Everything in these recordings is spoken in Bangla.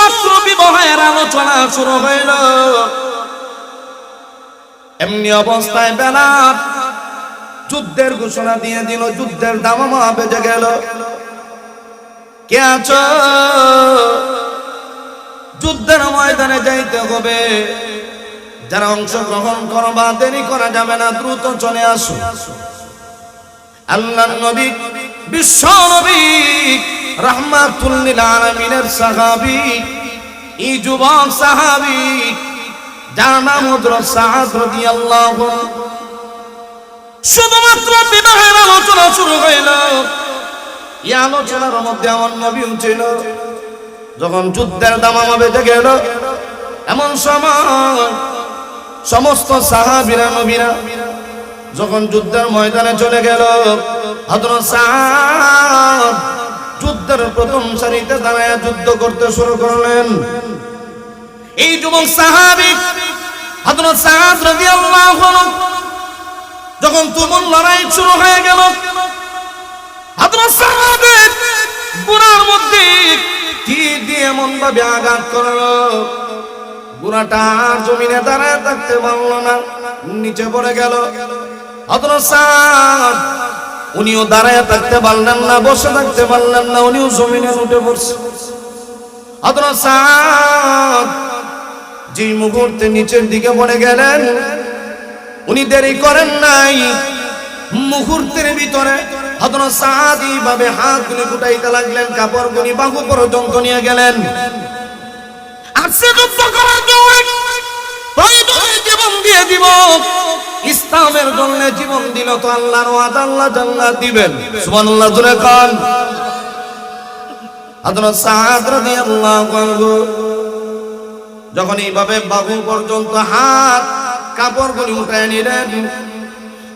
মাত্র বিবাহের আলোচনা শুরু হইল, এমনি অবস্থায় বেলাল যুদ্ধের ঘোষণা দিয়ে দিল। যুদ্ধের দামামা বেজে গেল। কে আছো? যুদ্ধের ময়দানে যাইতে হবে। যারা অংশগ্রহণ করবা দেরি করা যাবে না, দ্রুত চলে আসো। আল্লাহর নবী, বিশ্ব নবী, রাহমাতুল লিল আলামিনের সাহাবী, এই যুবক সাহাবী যার নাম হযরত সাআদ রাদিয়াল্লাহু আনহু, শুধুমাত্র বিবাহের আলোচনা শুরু হইল। এই আলোচনার মধ্যে আমার নবী ছিল। যখন যুদ্ধের দামামা বেজে গেল, এমন সময় সমস্ত সাহাবীরা নবীরা যখন যুদ্ধের ময়দানে চলে গেল, হযরত সাআদ যুদ্ধের প্রথম সারিতে দাঁড়ায় যুদ্ধ করতে শুরু করলেন। এই যুবক সাহাবী হযরত সাআদ রাদিয়াল্লাহু আনহু যখন তুমুল লড়াই শুরু হয়ে গেল, হযরত সাআদের বুড়ার মধ্যে কি দিয়ে এমন ভাবে আঘাত করলো, বুড়াটা আর জমিনে দাঁড়ায় থাকতে পারল না, নিচে পড়ে গেল। হযরত সাআদ উনিও দাঁড়ায় থাকতে পারলেন না, বসে থাকতে পারলেন না, উনিও জমিনে উঠে পড়ছে। হযরত সাআদ যে মুহূর্তে নিচের দিকে পড়ে গেলেন, উনি দেরি করেন নাই। মুহূর্তের ভিতরে হযরত সাআদ এইভাবে হাতগুলি গুটাইতে লাগলেন, কাপড়গুলি বাহু পর্যন্ত নিয়ে গেলেন। আজকে যুদ্ধ করার জন্য প্রয়োজনে জীবন দিয়ে দিব। ইসলামের জন্য জীবন দিল তো আল্লাহর ওয়াদা, আল্লাহ জান্নাত দিবেন। সুবহানাল্লাহ জোরে কান। হযরত সাআদ রাদিয়াল্লাহু আনহু যখন এইভাবে বাহু পর্যন্ত হাত কাপড়গুলি উঠায় নিলেন,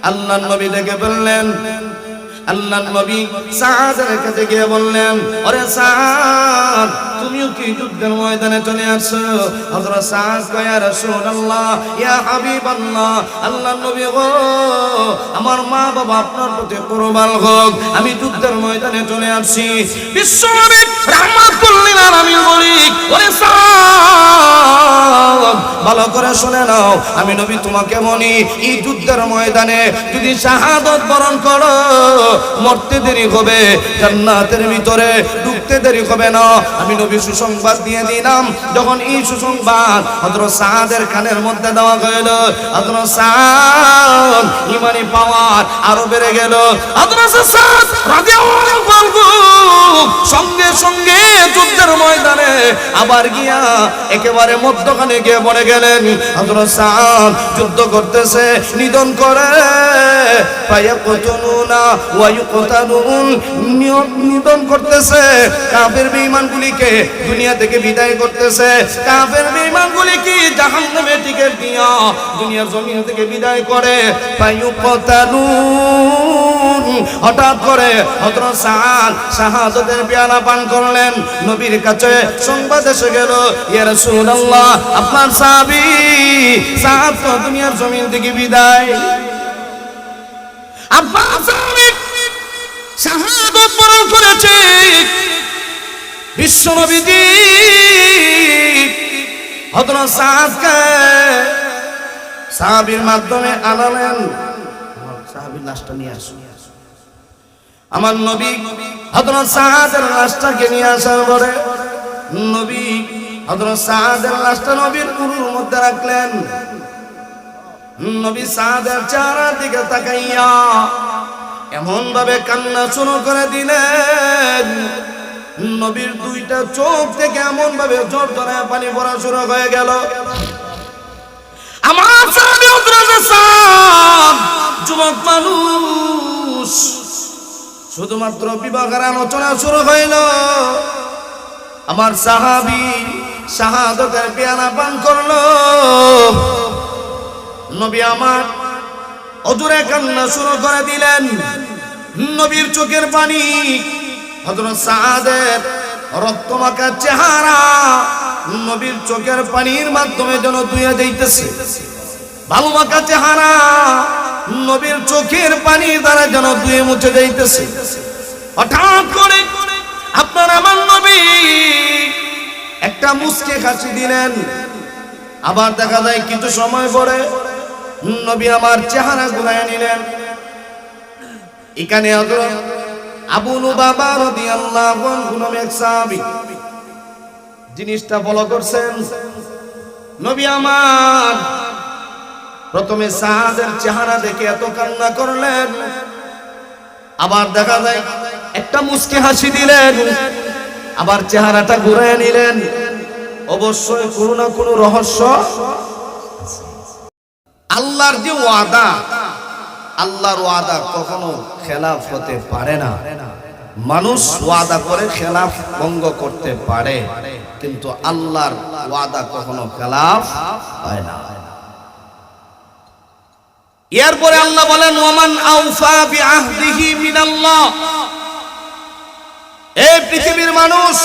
আল্লাহর নবী দেখে বললেন, আল্লাহর নবী সাআদের কাছে গিয়ে বললেন, ওরে সাআদ, তুমিও কি যুদ্ধের ময়দানে চলে আসছো? হযরত সাআদ কয়, ইয়া রাসূলুল্লাহ, ইয়া হাবিবাল্লাহ, আল্লাহর নবী গো, আমার মা বাবা আপনার প্রতি কুরবান হোক, আমি যুদ্ধের ময়দানে চলে আসছি। বিশ্বনবী রাহমাতুল লিল আলামিন বলি, ওরে সাআদ, ভালো করে শুনে নাও, আমি নবী তোমাকে বলি, এই যুদ্ধের ময়দানে যদি শাহাদাত বরণ করো, মরতে দেরি হবে, জান্নাতের ভিতরে ঢুকতে দেরি হবে না। আমি নবী সুসংবাদ দিয়ে দিলাম। যখন এই সুসংবাদ হযরত সাআদের কানের মধ্যে দেওয়া হলো, হযরত সাআদ ঈমানি পাওয়ার আরো বেড়ে গেল। হযরত সাআদ রাদিয়াল্লাহু আনহু সঙ্গে সঙ্গে যুদ্ধের ময়দানে আবার গিয়া একেবারে মধ্যখানে গিয়ে পড়ে গেলেন। হযরত সাআদ যুদ্ধ করতেছে, নিধন করে, ফায়াকতুলুনা ওয়া ইউকতালুন, নিধন করতেছে, কাফের বেঈমানগুলিকে দুনিয়া থেকে বিদায় করতেছে, কাফের বেঈমানগুলিকে জাহান্নামে টিকে দিয়া দুনিয়ার জমিন থেকে বিদায় করে। ফায়াকতালুন, হঠাৎ করে হযরত সাআদ শাহাদাতের পেয়ালা পান করলেন। নবীর কাছে সংবাদ এসে গেল, ইয়া রাসূলুল্লাহ, আপনার সাহাবী সাআদ তো দুনিয়ার জমিন থেকে বিদায়। আপনার সাহাবী শাহাদাত বরণ করেছে। বিশ্ব নবীজি হযরত সাআদকে সাহাবীর মাধ্যমে আনালেন, সাহাবীর লাশটা নিয়ে আসুন। আমার নবী হযরত সাআদের লাশটাকে নিয়ে আসার পরে নবী হযরত সাআদের লাশটা নবীর উরুর মধ্যে রাখলেন। নবী সাআদের চেহারার দিকে তাকাইয়া এমন ভাবে কান্না শুরু করে দিলেন, নবীর দুইটা চোখ থেকে এমন ভাবে ঝড় ধরে পানি পড়া শুরু হয়ে গেল। আমার সাহাবী হযরত সাআদ যুবক মানুষ, শুধুমাত্র বিবাহের আলোচনা শুরু হইল, আমার সাহাবী শাহাদাতের পেয়ালা পান করলো। নবী আমার অজুরে কান্না শুরু করে দিলেন। নবীর চোখের পানি হযরত সাআদের রক্তমাখা চেহারা নবীর চোখের পানির মাধ্যমে যেন ধুয়ে যাইতেছে। ভালো মাখা চেহারা নবীর চোখের পানি দ্বারা যেন ধুয়ে মুছে যাইতেছে। হঠাৎ করে আপনার আমার নবী একটা মুচকি হাসি দিলেন। আবার দেখা যায় কিছু সময় পরে নবী আমার চেহারা ঘুরায় নিলেন। এখানে হযরত আবু লুবাবা রাদিয়াল্লাহু আনহু নামে এক সাহাবী জিনিসটা ফলো করছেন। নবী আমার প্রথমে সাহাদের চেহারা দেখে এত কান্না করলেন, আবার দেখা যায় একটা মুচকি হাসি দিলেন, আবার চেহারাটা ঘুরায় নিলেন। অবশ্যই কোনো না কোনো রহস্য। আল্লাহর যে ওয়াদা, আল্লাহর ওয়াদা কখনো খেলাফ হতে পারে না। মানুষ ওয়াদা করে খেলাফ ভঙ্গ করতে পারে, কিন্তু আল্লাহর ওয়াদা কখনো খেলাফ হয় না। এরপরে আল্লাহ বলেন ওয়ামান আউফা বিআহদিহি মিনাল্লাহ। এই পৃথিবীর মানুষ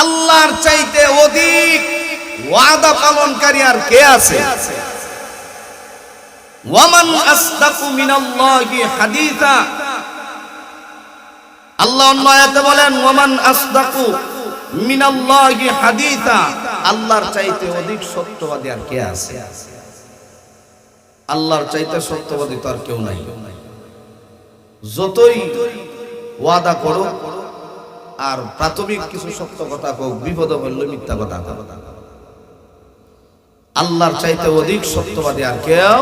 আল্লাহর চাইতে অধিক ওয়াদা পালনকারী আর কে আছে? ওয়ামান আসদাকু মিনাল্লাহি হাদিসা। আল্লাহ অন্য আয়াতে বলেন ওয়ামান আসদাকু মিনাল্লাহি হাদিসা। আল্লাহর চাইতে অধিক সত্যবাদী আর কে আছে? আল্লাহর চাইতে সত্যবাদী তো আর কেউ নাই। যতই ওয়াদা করো আর প্রাথমিক কিছু সত্য কথা হোক, বিপদ বললে মিথ্যা কথা। আল্লাহর চাইতে অধিক সত্যবাদী আর কেউ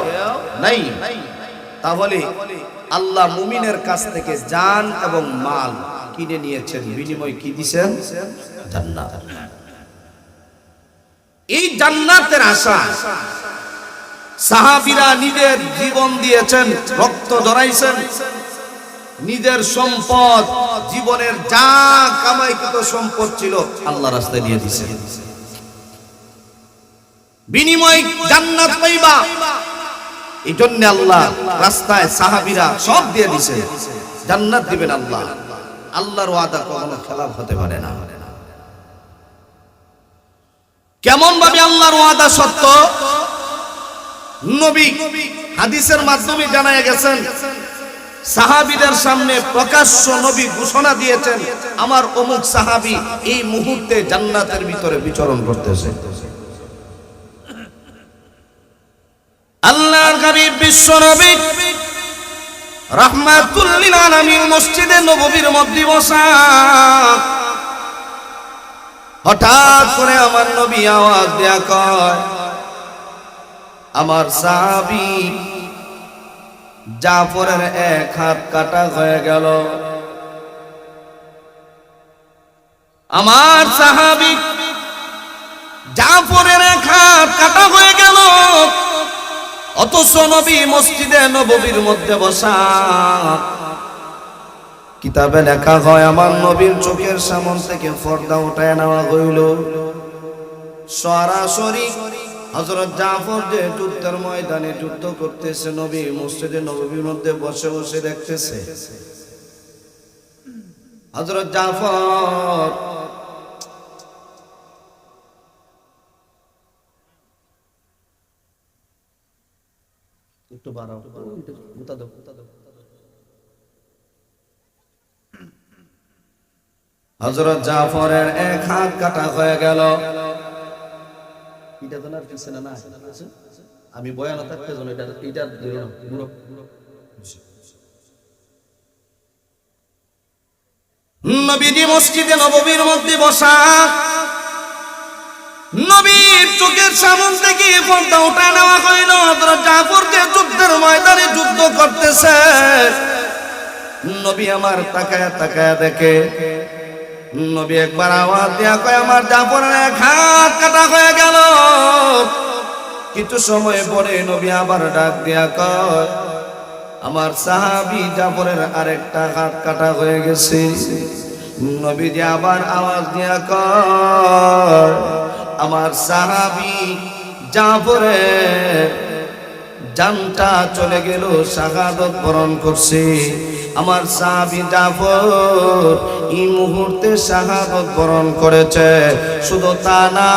নাই। তাহলে আল্লাহ মুমিনের কাছ থেকে জান এবং মাল কিনে নিয়েছেন, বিনিময় কি দিয়েছেন? জান্নাত। এই জান্নাতের আশা সাহাবীরা নিজের জীবন দিয়েছেন, রক্ত ঝরাইছেন, নিজের সম্পদ, জীবনের যা কামাইকৃত সম্পদ ছিল আল্লাহর রাস্তায় দিয়ে দিয়েছেন। বিনিময় জান্নাত পাইবা, এই জন্য আল্লাহ রাস্তায় সাহাবীরা সব দিয়ে দিয়েছে, জান্নাত দিবেন আল্লাহ। আল্লাহর ওয়াদা কখনো খেলাফ হতে পারে না। কেমন ভাবে আল্লাহর ওয়াদা সত্য? নবী হাদিসের মাধ্যমে জানায় গেছেন, সাহাবীদের সামনে প্রকাশ্য নবী ঘোষণা দিয়েছেন, আমার অমুক সাহাবী এই মুহূর্তে জান্নাতের ভিতরে বিচরণ করতেছে। আল্লাহর হাবিব বিশ্ব নবী রাহমাতুল লিল আলামিন মসজিদে নববীর মধ্যে বসা, হঠাৎ করে আমার নবী আওয়াজ দেয়া কয়, আমার সাহাবী জাফরের এক হাত কাটা হয়ে গেল। আমার সাহাবী জাফরের এক হাত কাটা হয়ে গেল, অথচ নবী মসজিদে নববীর মধ্যে বসা। কিতাবে লেখা হয় আমার নবীর চোখের সামন থেকে পর্দা উঠায় নেওয়া হইল। সরাসরি হযরত জাফর যে যুদ্ধের ময়দানে যুদ্ধ করতেছে, নবী মসজিদে নববীর মধ্যে বসে বসে দেখতেছে। হযরত জাফর একটু বাড়াও, উতা দাও। হযরত জাফরের এক হাত কাটা হয়ে গেল। এটা জানার কিছু না, আমি বয়ান থাকতে জানো এটা নবীজি মসজিদে নববীর মধ্যে বসা, নবীর চোখের সামনে থেকে পর্দা উঠা নেওয়া হইল। হযরত জাফর যে যুদ্ধের ময়দানে যুদ্ধ করতেছে, নবী আমার তাকায়া তাকায়া দেখে। নবী একবার আওয়াজ দিয়া কয়, আমার জাফরের এক হাত কাটা হয়ে গেল। কিছু সময় পরে নবী আবার ডাক দিয়া কয়, আমার সাহাবী জাফরের আরেকটা হাত কাটা হয়ে গেছে। নবীজি আবার আওয়াজ দিয়া কয়, আমার সাহাবী জাফরের জানটা চলে গেল, শাহাদাত বরণ করছে। আমার সাহাবী জাফর এই মুহূর্তে শাহাদাত বরণ করেছে। শুধু তা না,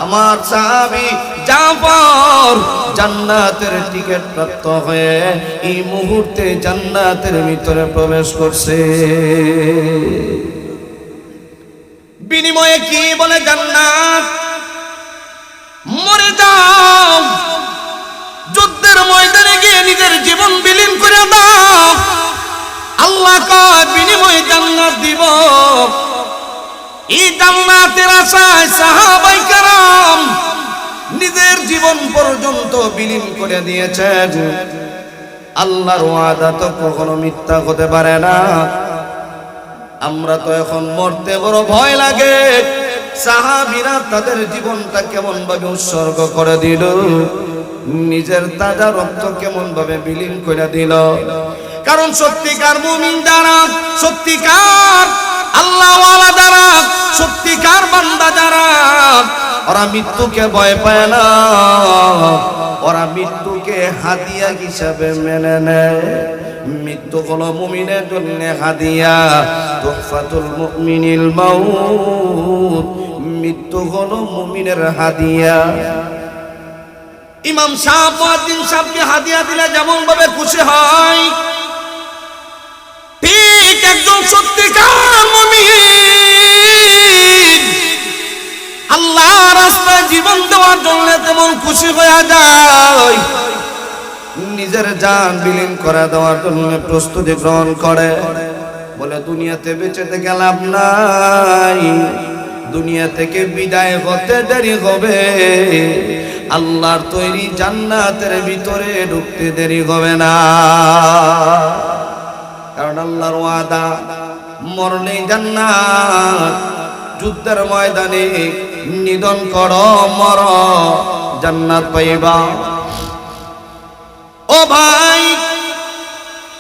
আমার সাহাবী জাফর জান্নাতের টিকিট প্রাপ্ত হয়ে এই মুহূর্তে জান্নাতের ভিতরে প্রবেশ করছে। বিনিময়ে কি বলে? জান্নাত। মরে যাও, যুদ্ধের ময়দানে গিয়ে নিজের জীবন বিলীন করে দাও, আল্লাহ কয় বিনিময়ে জান্নাত দিব। এই জান্নাতের আশায় সাহাবায়ে কেরাম নিজের জীবন পর্যন্ত বিলীন করে দিয়েছেন। আল্লাহর ওয়াদা তো কখনো মিথ্যা হতে পারে না। আমরা তো এখন মরতে বড় ভয় লাগে। সাহাবীরা তাদের জীবনটা কেমন ভাবে উৎসর্গ করে দিল, নিজের তাজা রক্ত কেমন ভাবে বিলীন করে দিল। কারণ সত্যিকার মুমিন যারা, সত্যিকার আল্লাহওয়ালা যারা, সত্যিকার বান্দা যারা, ওরা মৃত্যুকে ভয় পায় না, ওরা মৃত্যুকে হাদিয়া হিসাবে মেনে নেয়। মৃত্যু হলো মুমিনের জন্য হাদিয়া, তুহফাতুল মুমিনিল মাউত। মৃত্যু হলো মুমিনের হাদিয়া। ইমাম সাহেব, মুয়াজ্জিন সাহেবকে হাদিয়া দিলে যেমন ভাবে খুশি হয়, ঠিক একজন সত্যিকার মুমিন আল্লাহর রাস্তায় জীবন দেওয়ার জন্য তেমন খুশি হয়ে যায়। নিজের জান বিলীন করে দেওয়ার জন্য প্রস্তুতি গ্রহণ করে। বলে দুনিয়াতে বেঁচে থেকে লাভ নাই, দুনিয়া থেকে বিদায় হতে দেরি হবে, আল্লাহর তৈরি জান্নাতের ভিতরে ঢুকতে দেরি হবে না। কারণ আল্লাহর ওয়াদা, মরলে জান্নাত। যুদ্ধের ময়দানে নিধন করো, মর, জান্নাত পাইবা। ও ভাই,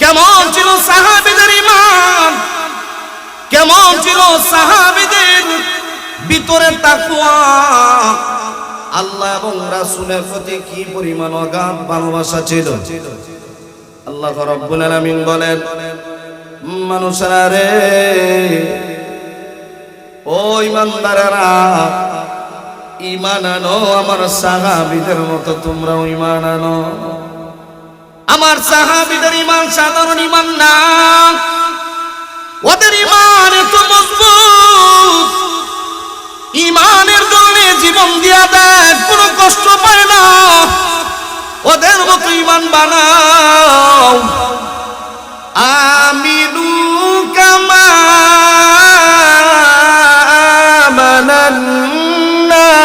কেমন ছিল সাহাবীদের ঈমান, কেমন ছিল সাহাবীদের ভিতরে তাকওয়া, আল্লাহ এবং রাসূলের প্রতি কি পরিমাণ অগাধ ভালোবাসা ছিল। আল্লাহ রাব্বুল আলামিন বলেন, মানুষেরা রে, ও ঈমানদারেরা, ঈমান আনো আমার সাহাবীদের মতো, তোমরাও ঈমান আনো। আমার সাহাবীদের ঈমান সাধারণ ঈমান না, ওদের ঈমান এত মজবুত, ঈমানের জন্য জীবন দিয়া দেয়, কোনো কষ্ট পায় না। ওদের মতো ঈমান বানাও। আমিনু কামা আমানান নাস।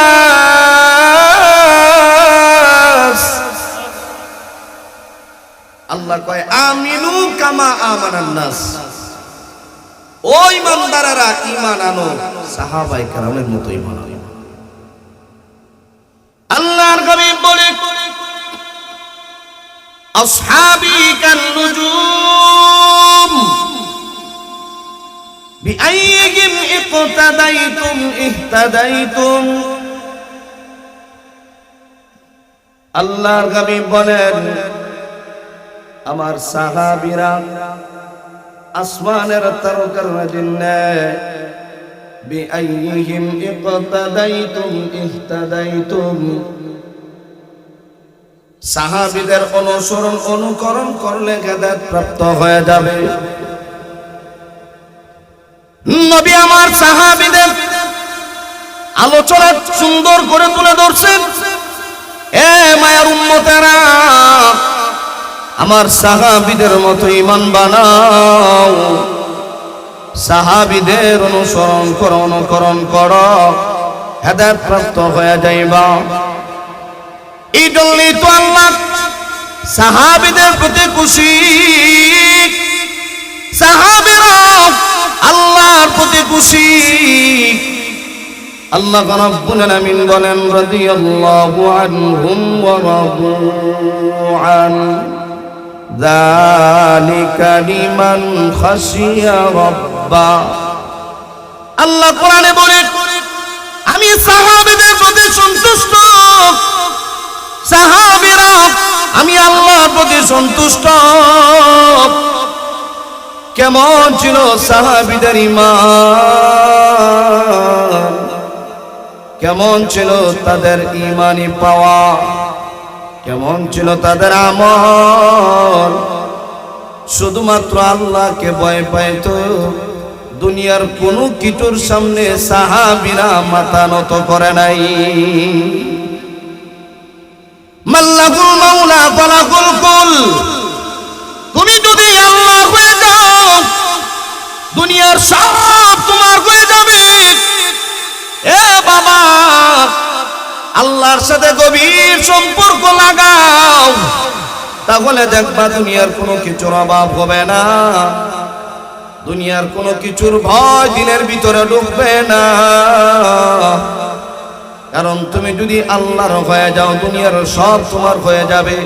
আল্লাহ কয় আমিনু কামা আমানান নাস। ও ঈমানদারেরা, ঈমান আনো সাহাবায়ে কেরামের মতো ঈমান আনো। আল্লাহর হাবিব বলে, আসহাবি কান নুজুম বিআইয়িহিম ইকতাদাইতুম ইহতাদাইতুম। আল্লাহর হাবিব বলেন, আমার সাহাবীরা আসমানের তারকার মধ্যে, বিআইয়িহিম ইকতাদাইতুম ইহতাদাইতুম। সাহাবীদের অনুসরণ অনুকরণ করলে হেদায়েত প্রাপ্ত হয়ে যাবে। নবী আমার সাহাবীদের আলোচনা সুন্দর করে তুলে ধরছেন। এ মায়ের উম্মতেরা, আমার সাহাবীদের মতো ঈমান বানাও, সাহাবীদের অনুসরণ করো, অনুকরণ করো, হেদায়েত প্রাপ্ত হয়ে যাইবা। এই জন্যই তো আল্লাহ সাহাবীদের প্রতি খুশি, সাহাবীরা আল্লাহর প্রতি খুশি। আল্লাহ রাব্বুল আলামিন বলেন, রাদিয়াল্লাহু আনহুম ওয়া রাদু আন, যালিকা লিমান খাশিয়া রাব্বা। আল্লাহ কোরআনে বলেন, আমি সাহাবীদের প্রতি সন্তুষ্ট, সাহাবীরা আমি আল্লাহর প্রতি সন্তুষ্ট। কেমন ছিল সাহাবীদের ঈমান, কেমন ছিল তাদের ঈমানি পাওয়া, কেমন ছিল তাদের আমল। শুধুমাত্র আল্লাহকে ভয় পাইত, দুনিয়ার কোন কিছুর সামনে সাহাবীরা মাথা নত করে নাই। মাল্লাহুল মাওলা ফালাকুল কুল, তুমি যদি আল্লাহ হয়ে যাও দুনিয়ার সব তোমার হয়ে যাবে। এ বাবা, আল্লাহর সাথে গভীর সম্পর্ক লাগাও, তাহলে দেখবা দুনিয়ার কোনো কিছুর অভাব হবে না, দুনিয়ার কোনো কিছুর ভয় দিনের ভিতরে ঢুকবে না। কারণ তুমি যদি আল্লাহর হয়ে যাও দুনিয়ার সব তোমার হয়ে যাবে।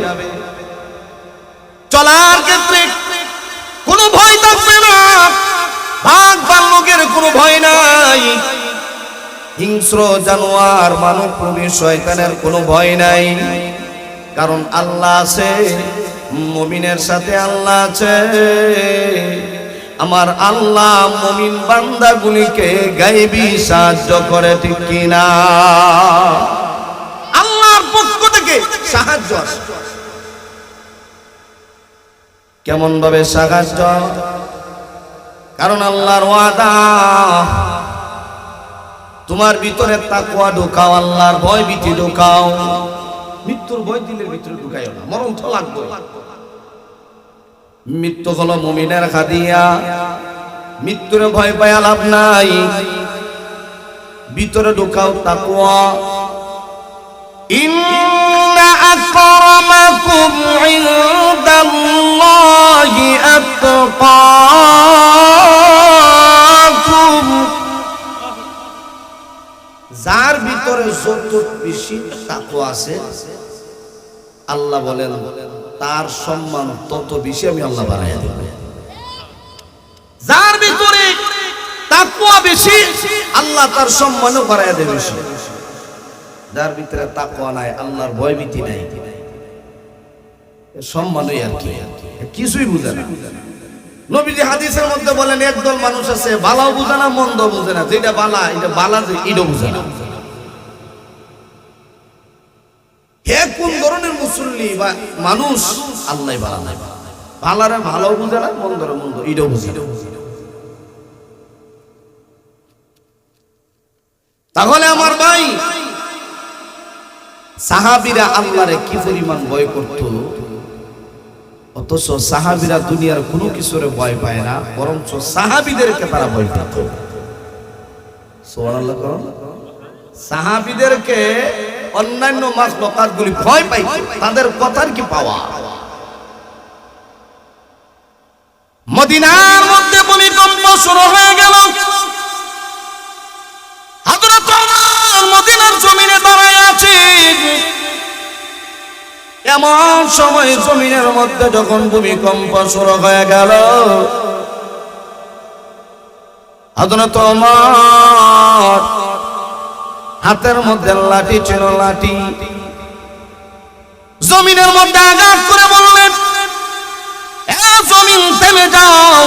চলার ক্ষেত্রে কোনো ভয় থাকবে না, ভাগ ভাল্লুকের কোনো ভয় নাই, হিংস্র জানোয়ার মানব প্রবীর শয়তানের কোনো ভয় নাই। কারণ আল্লাহ আছে, মুমিনের সাথে আল্লাহ আছে। আমার আল্লাহ মুমিন বান্দাগুলিকে গায়েবী সাহায্য করে, ঠিক কিনা? আল্লাহর পক্ষ থেকে সাহায্য আসে। কেমন ভাবে সাহায্য? কারণ আল্লাহর ওয়াদা, তোমার ভিতরে তাকওয়া ঢুকাও, আল্লাহর ভয় ভীতি ঢুকাও। মৃত্যুর ভয় দিলের ভিতরে ঢুকাইও না, মরণ তো লাগবে। মৃত্যু হলো মুমিনের হাদিয়া, মৃত্যুর ভয় পায় লাভ নাই। ভিতরে ঢুকাও তাকওয়া। ইন্না আকরামাকুম ইনদাল্লাহি আতকাকুম, যার ভিতরে যত বেশি তাকওয়া আছে আল্লাহ বলেন তার সম্মান তত বেশি আমি আল্লাহ বাড়াইয়া দেব। যার ভিতরে তাকওয়া বেশি আল্লাহ তার সম্মানও বাড়াইয়া দেবে বেশি। যার ভিতরে তাকওয়া নাই, আল্লাহর ভয় ভীতি নাই, সম্মানই আর কি কিছুই বুঝে না। নবীজি হাদিসের মধ্যে বলেন একদল মানুষ আছে ভালো বুঝে না মন্দ বুঝে না, যেটা বালা এটা বালা, যে এটা বুঝে না। হে কোন ধরনের মুসল্লি বা মানুষ আল্লাহ বালা নাই, ভালারে ভালো বুঝে না, মন্দরে মন্দ এটাও বুঝে না। তাহলে আমার ভাই, সাহাবীরা আল্লাহরে কি পরিমাণ ভয় করত, অথচ সাহাবীরা দুনিয়ার কোনো কিছুরে ভয় পায় না, বরঞ্চ সাহাবীদেরকে তারা ভয় পেত। সুবহানাল্লাহ। সাহাবীদেরকে অন্যান্য মাখলুকাতগুলি ভয় পাইত, তাদের কথার কি পাওয়া। মদিনার মধ্যে ভূমিকম্প শুরু হয়ে গেল। হযরত ওমর মদিনার জমিনে দাঁড়ায় আছে। এমন সময় জমিনের মধ্যে যখন ভূমিকম্প শুরু হয়ে গেল, হযরত ওমর হাতের মধ্যে লাঠি ছিল, লাঠি জমিনের মধ্যে আঘাত করে বললেন, এ জমিন থেমে যাও,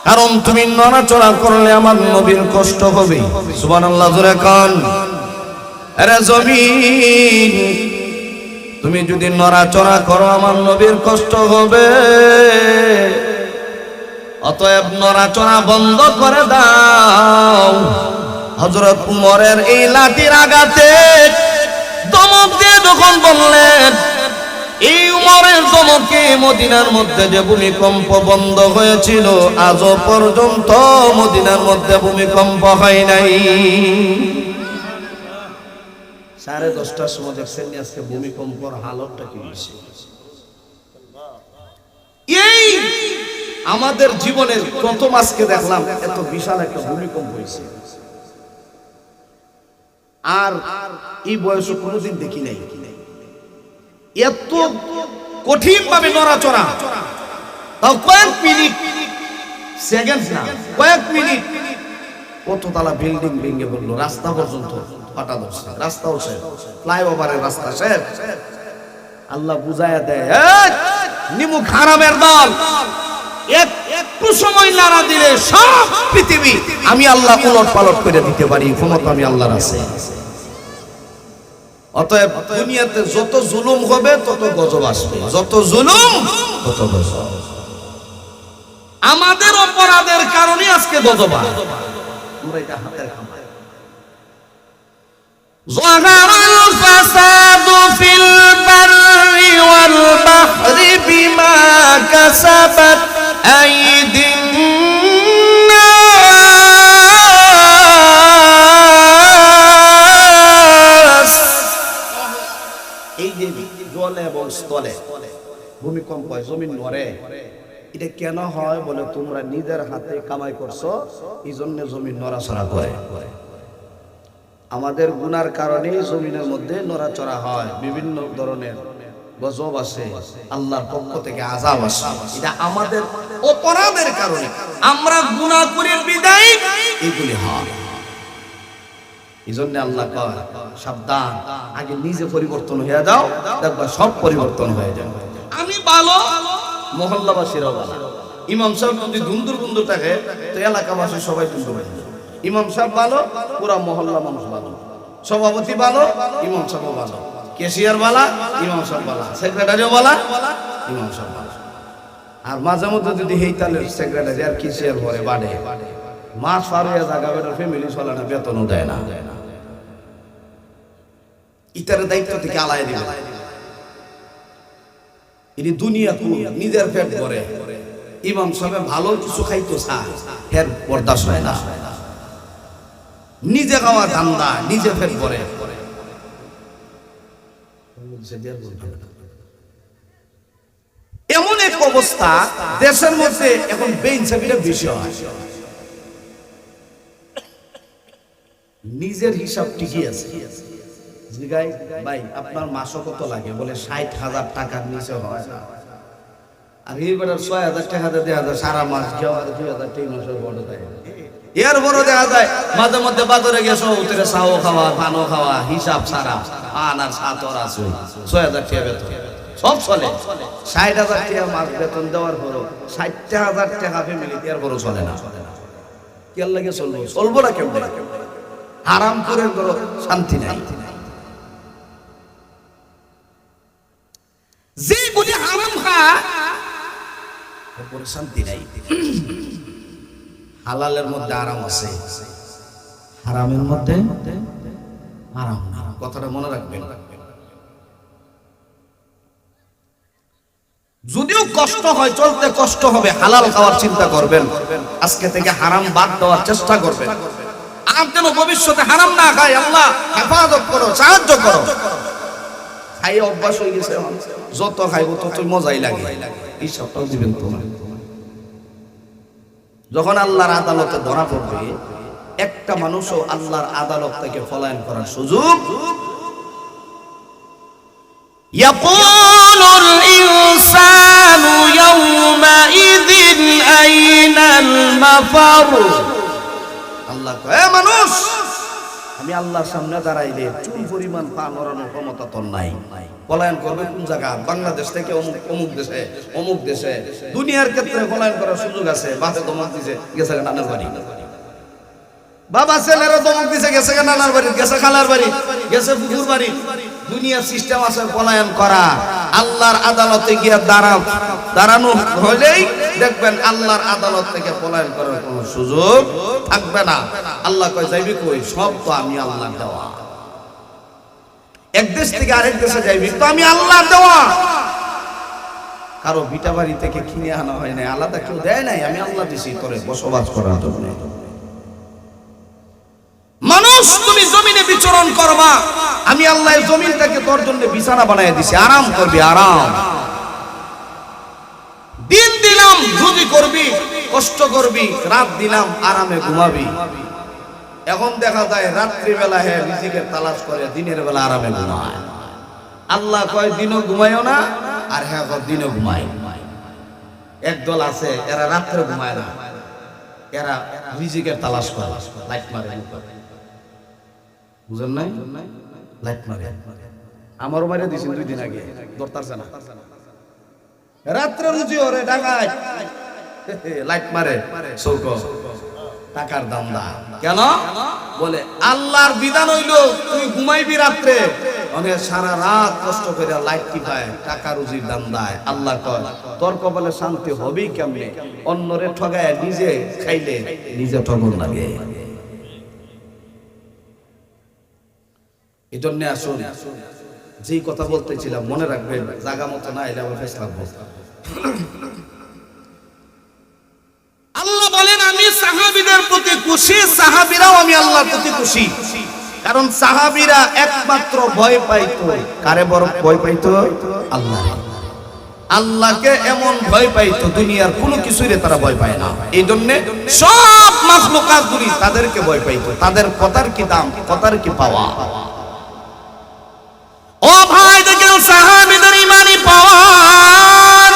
কারণ তুমি নড়াচড়া করলে আমার নবীর কষ্ট হবে। সুবহানাল্লাহ, জোরে কান। আরে জমিন, তুমি যদি নড়াচড়া করো আমার নবীর কষ্ট হবে, অতএব নড়াচড়া বন্ধ করে দাও। হযরত উমরের এই লাঠির আঘাতে দমক দিয়ে যখন বললেন, এই উমরের দমকে মদিনার মধ্যে যে ভূমিকম্প বন্ধ হয়েছিল, আজও পর্যন্ত মদিনার মধ্যে ভূমিকম্প হয় নাই। 10:30টার সময় দেখছেন আজকে ভূমিকম্পর হালতটা কি হয়েছে। এই আমাদের জীবনের প্রথম আজকে দেখলাম এত বিশাল একটা ভূমিকম্প হয়েছে, আর এই বয়সে কোনোদিন দেখি নাই। এত কঠিন ভাবে নড়াচড়া, তাও কয়েক মিনিট, সেকেন্ড না, কয়েক মিনিট। কততলা বিল্ডিং ভেঙে পড়লো, রাস্তা পর্যন্ত ফাটা ধরছে, রাস্তা শেষ, ফ্লাইওভারের রাস্তা শেষ। আল্লাহ বুঝায়া দেয়, নিমু খারামের দল, একটু সময় নাড়া দিলে সব পৃথিবী আমি আল্লাহ উলট পালট করে দিতে পারি, ক্ষমতা আমি আল্লাহর আছে। অতএব দুনিয়াতে যত জুলুম হবে তত গজব আসবে, যত জুলুম তত গজব। আমাদের অপরাধের কারণে আজকে গজবা আমরা এটা হাতের কামাই ظهر الفساد في البر والبحر بما كسبت أيدي الناس এই যে জলে এবং স্থলে ভূমিকম্প হয় জমিন নড়ে এটা কেন হয় বলে তোমরা নিজের হাতে কামাই করছো এই জন্য জমিন নড়াচড়া করে আমাদের গুনার কারণে জমিনের মধ্যে নড়াচড়া হয় বিভিন্ন ধরনের গজব আসে আল্লাহর পক্ষ থেকে আযাব আসে এটা আমাদের অপরাধের কারণে আমরা গুনাহ করে বিদায় এগুলি হয় এইজন্য আল্লাহ কয় সাবধান আগে নিজে পরিবর্তন হয়ে যাও দেখবা সব পরিবর্তন হয়ে যাবে আমি ভালো মহল্লাবাসীরাও ভালো ইমাম সাহেব যদি ধুন্দুর বন্ধুর থাকে তো এলাকাবাসী সবাই ধুন্দুর ইমাম সাহেব ভালো পুরা মহল্লা মানুষ ভালো সভাপতি ভালো ইমাম সাহেব ভালো ক্যাশিয়ার ভালো ইমাম সাহেব ভালো সেক্রেটারিও ভালো ইমাম সাহেব ভালো আর মাঝে মধ্যে যদি হেইতালে সেক্রেটারি আর ক্যাশিয়ার পরে বাড়ে মাস পার হয়ে জায়গা বেটার ফ্যামিলি চলে না বেতনও দেয় না ইতার দায়িত্ব থেকে আলাই দিবে ইনি দুনিয়া নিজের পেট ভরে ইমাম সাহেব ভালো কিছু খাইতো চায় এর বরদাস্ত হয় না নিজে খাওয়া ধান্দা নিজে পেট ভরে এমন এক অবস্থা দেশের মধ্যে এখন বেইনসাফিটা বেশি হয় নিজের হিসাব ঠিকই আছে জিগাই ভাই আপনার মাসে কত লাগে বলে ৬০,০০০ টাকার নিচে হয় না আর এইবার ৬০০০ টাকা দেওয়া যায় সারা মাস কেউ ২০০০ টাকা মাসের বড় দেয় এর বড় দেওয়া যায় মাঝে মধ্যে বাজারে গেছো উতরে চাও খাওয়া পানও খাওয়া হিসাব সারা পান আর সাতর আছে ৬০০০ টাকা বেতন সব চলে ৬০,০০০ টাকা মাস বেতন দেওয়ার পরও ৬০,০০০ টাকা ফ্যামিলিতে এর বড় চলে না কি আর লাগে চলবো না কেমন আরাম করে বড় শান্তি নাই যেগুলি হারাম খায় এরপরে শান্তি নাই হালালের মধ্যে আরাম আছে হারামের মধ্যে আরাম না কথাটা মনে রাখবেন যদিও কষ্ট হয় চলতে কষ্ট হবে হালাল খাওয়ার চিন্তা করবেন আজকে থেকে হারাম বাদ দেওয়ার চেষ্টা করবেন আর যেন ভবিষ্যতে হারাম না খায় আল্লাহ হেফাজত করো সাহায্য করো খাই অভ্যাস হয়ে গেছে যত খাইব তত মজাই লাগে এই সবটাও দিবেন তোমার যখন আল্লাহর আদালতে ধরা পড়বে একটা মানুষও আল্লাহর আদালত থেকে পলায়ন করার সুযোগ ইয়াকুলুল ইনসানু ইয়াউমাইযিন আইনাল মাফার আল্লাহ কয় মানুষ আমি আল্লাহর সামনে দাঁড়াইলে চুল পরিমাণ পা নড়ানোর ক্ষমতা তোর নাই পলায়ন করবে কোন জায়গা বাংলাদেশ থেকে অমুক দেশে দুনিয়ার ক্ষেত্রে পলায়ন করার সুযোগ আছে বাসে দমক দিছে গেছে নানার বাড়ি বাবা ছেলেরা দমক দিছে গেছে নানার বাড়ি গেছে খালার বাড়ি গেছে ফুফুর বাড়ি দুনিয়ার সিস্টেম আছে পলায়ন করা আল্লাহর আদালতে গিয়ে দাঁড়ানো হলেই দেখবেন আল্লাহর আদালত থেকে পলায়ন করার কোনো সুযোগ থাকবে না আল্লাহ কয় যাইবি কই সব তো আমি আল্লাহর দেওয়া এক দেশ থেকে আরেক দেশে যাইবি তো আমি আল্লাহর দেওয়া কারো ভিটা বাড়ি থেকে কিনে আনা হয় না আলাদা কেউ দেয় নাই আমি আল্লাহ দিছি তোরে বসবাস করার জন্য মানুষ তুমি জমিনে বিচরণ করবা আমি আল্লাহ জমিনটাকে তোর জন্য বিছানা বানায় দিছি আরাম করবি আরাম দিন দিলাম রুজি করবি কষ্ট করবি রাত দিলাম আরামে ঘুমাবি এখন দেখা যায় রাত্রি বেলা হে রিজিকের তালাশ করে দিনের বেলা আরামে ঘুমায় আল্লাহ কয় দিনও ঘুমায়ও না আর হ্যাঁ দিনও ঘুমায় একদল আছে এরা রাত্রে ঘুমায় না এরা রিজিকের তালাশ করে লাইট মারে বুঝেন নাই লাইট মারে আমারও মারে দিয়েছেন 2 দিন আগে ধরতারছে না রাত্রে রুজি ওরে ডাকায় লাইট মারে চৌক টাকার দান্দা কেন বলে আল্লাহর বিধান হইলো তুই ঘুমাইবি রাত্রে অনেক সারা রাত কষ্ট করে লাইট টিপায় টাকা রুজির দাম দেয়। আল্লাহ কয় তোর কপালে শান্তি হবেই কেমনে? অন্যরে ঠগায় নিজে খাইলে নিজে ঠগন লাগে। এই জন্য আসুন, যেই কথা বলতেছিলাম মনে রাখবেন, জায়গা মতো না এলে আবার ফেসলা বলতে। আল্লাহ বলেন আমি সাহাবীদের প্রতি খুশি, সাহাবীরাও আমি আল্লাহর প্রতি খুশি। কারণ সাহাবীরা একমাত্র ভয় পাইতো কারে? বড় ভয় পাইতো আল্লাহরে। আল্লাহকে এমন ভয় পাইতো, দুনিয়ার কোনো কিছুরে তারা ভয় পায় না। এই জন্য সব মাখলুকাতগুলি তাদেরকে ভয় পাইতো। তাদের কথার কি দাম, কথার কি পাওয়া। ও ভাই দেখেন সাহাবীদের ইমানি পাওয়ার।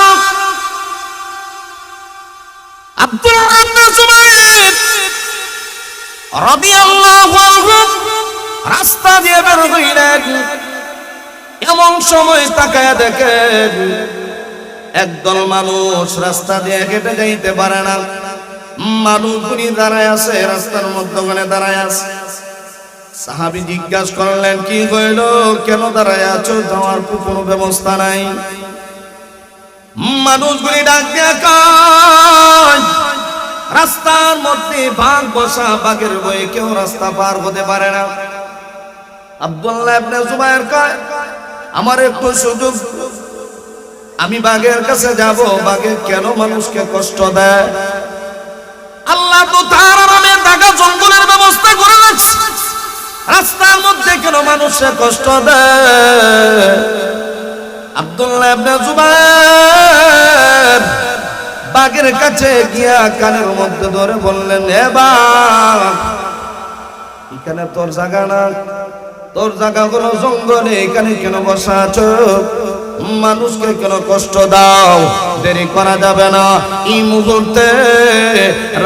আব্দুল্লাহ ইবনে জুবাইর রাদিয়াল্লাহু আনহু রাস্তা দিয়ে বের হইলেন। এমন সময় তাকায়া দেখেন একদল মানুষ রাস্তা দিয়ে হেঁটে যাইতে পারে না। মানুষগুলি দাঁড়ায় আছে, রাস্তার মধ্যখানে দাঁড়ায় আছে। সাহাবী জিজ্ঞাসা করলেন কি হইল, কেন দাঁড়ায় আছো? যাওয়ার কোনো ব্যবস্থা নাই। মানুষগুলি ডাক দিয়ে কয় রাস্তার মধ্যে বাঘ বসা, বাঘের ভয়ে কেউ রাস্তা পার হতে পারে না। আব্দুল্লাহ ইবনে জুবাইর কয় আমার একটু সুযোগ, আমি বাঘের কাছে যাব। বাঘে কেন মানুষকে কষ্ট দেয়? আল্লাহ তো তার নামে জায়গা জঙ্গলের ব্যবস্থা করে রাখছে, রাস্তার মধ্যে কেন মানুষকে কষ্ট দেয়? আব্দুল্লাহ ইবনে জুবাইর বাঘের কাছে গিয়া কানের মধ্যে ধরে বললেন এ বাঘ, এখানে তোর জায়গা না, তোর জায়গা হলো জঙ্গলে, এখানে কেন বসা আছো? মানুষকে কেন কষ্ট দাও? দেরি করা যাবে না, এই মুহূর্তে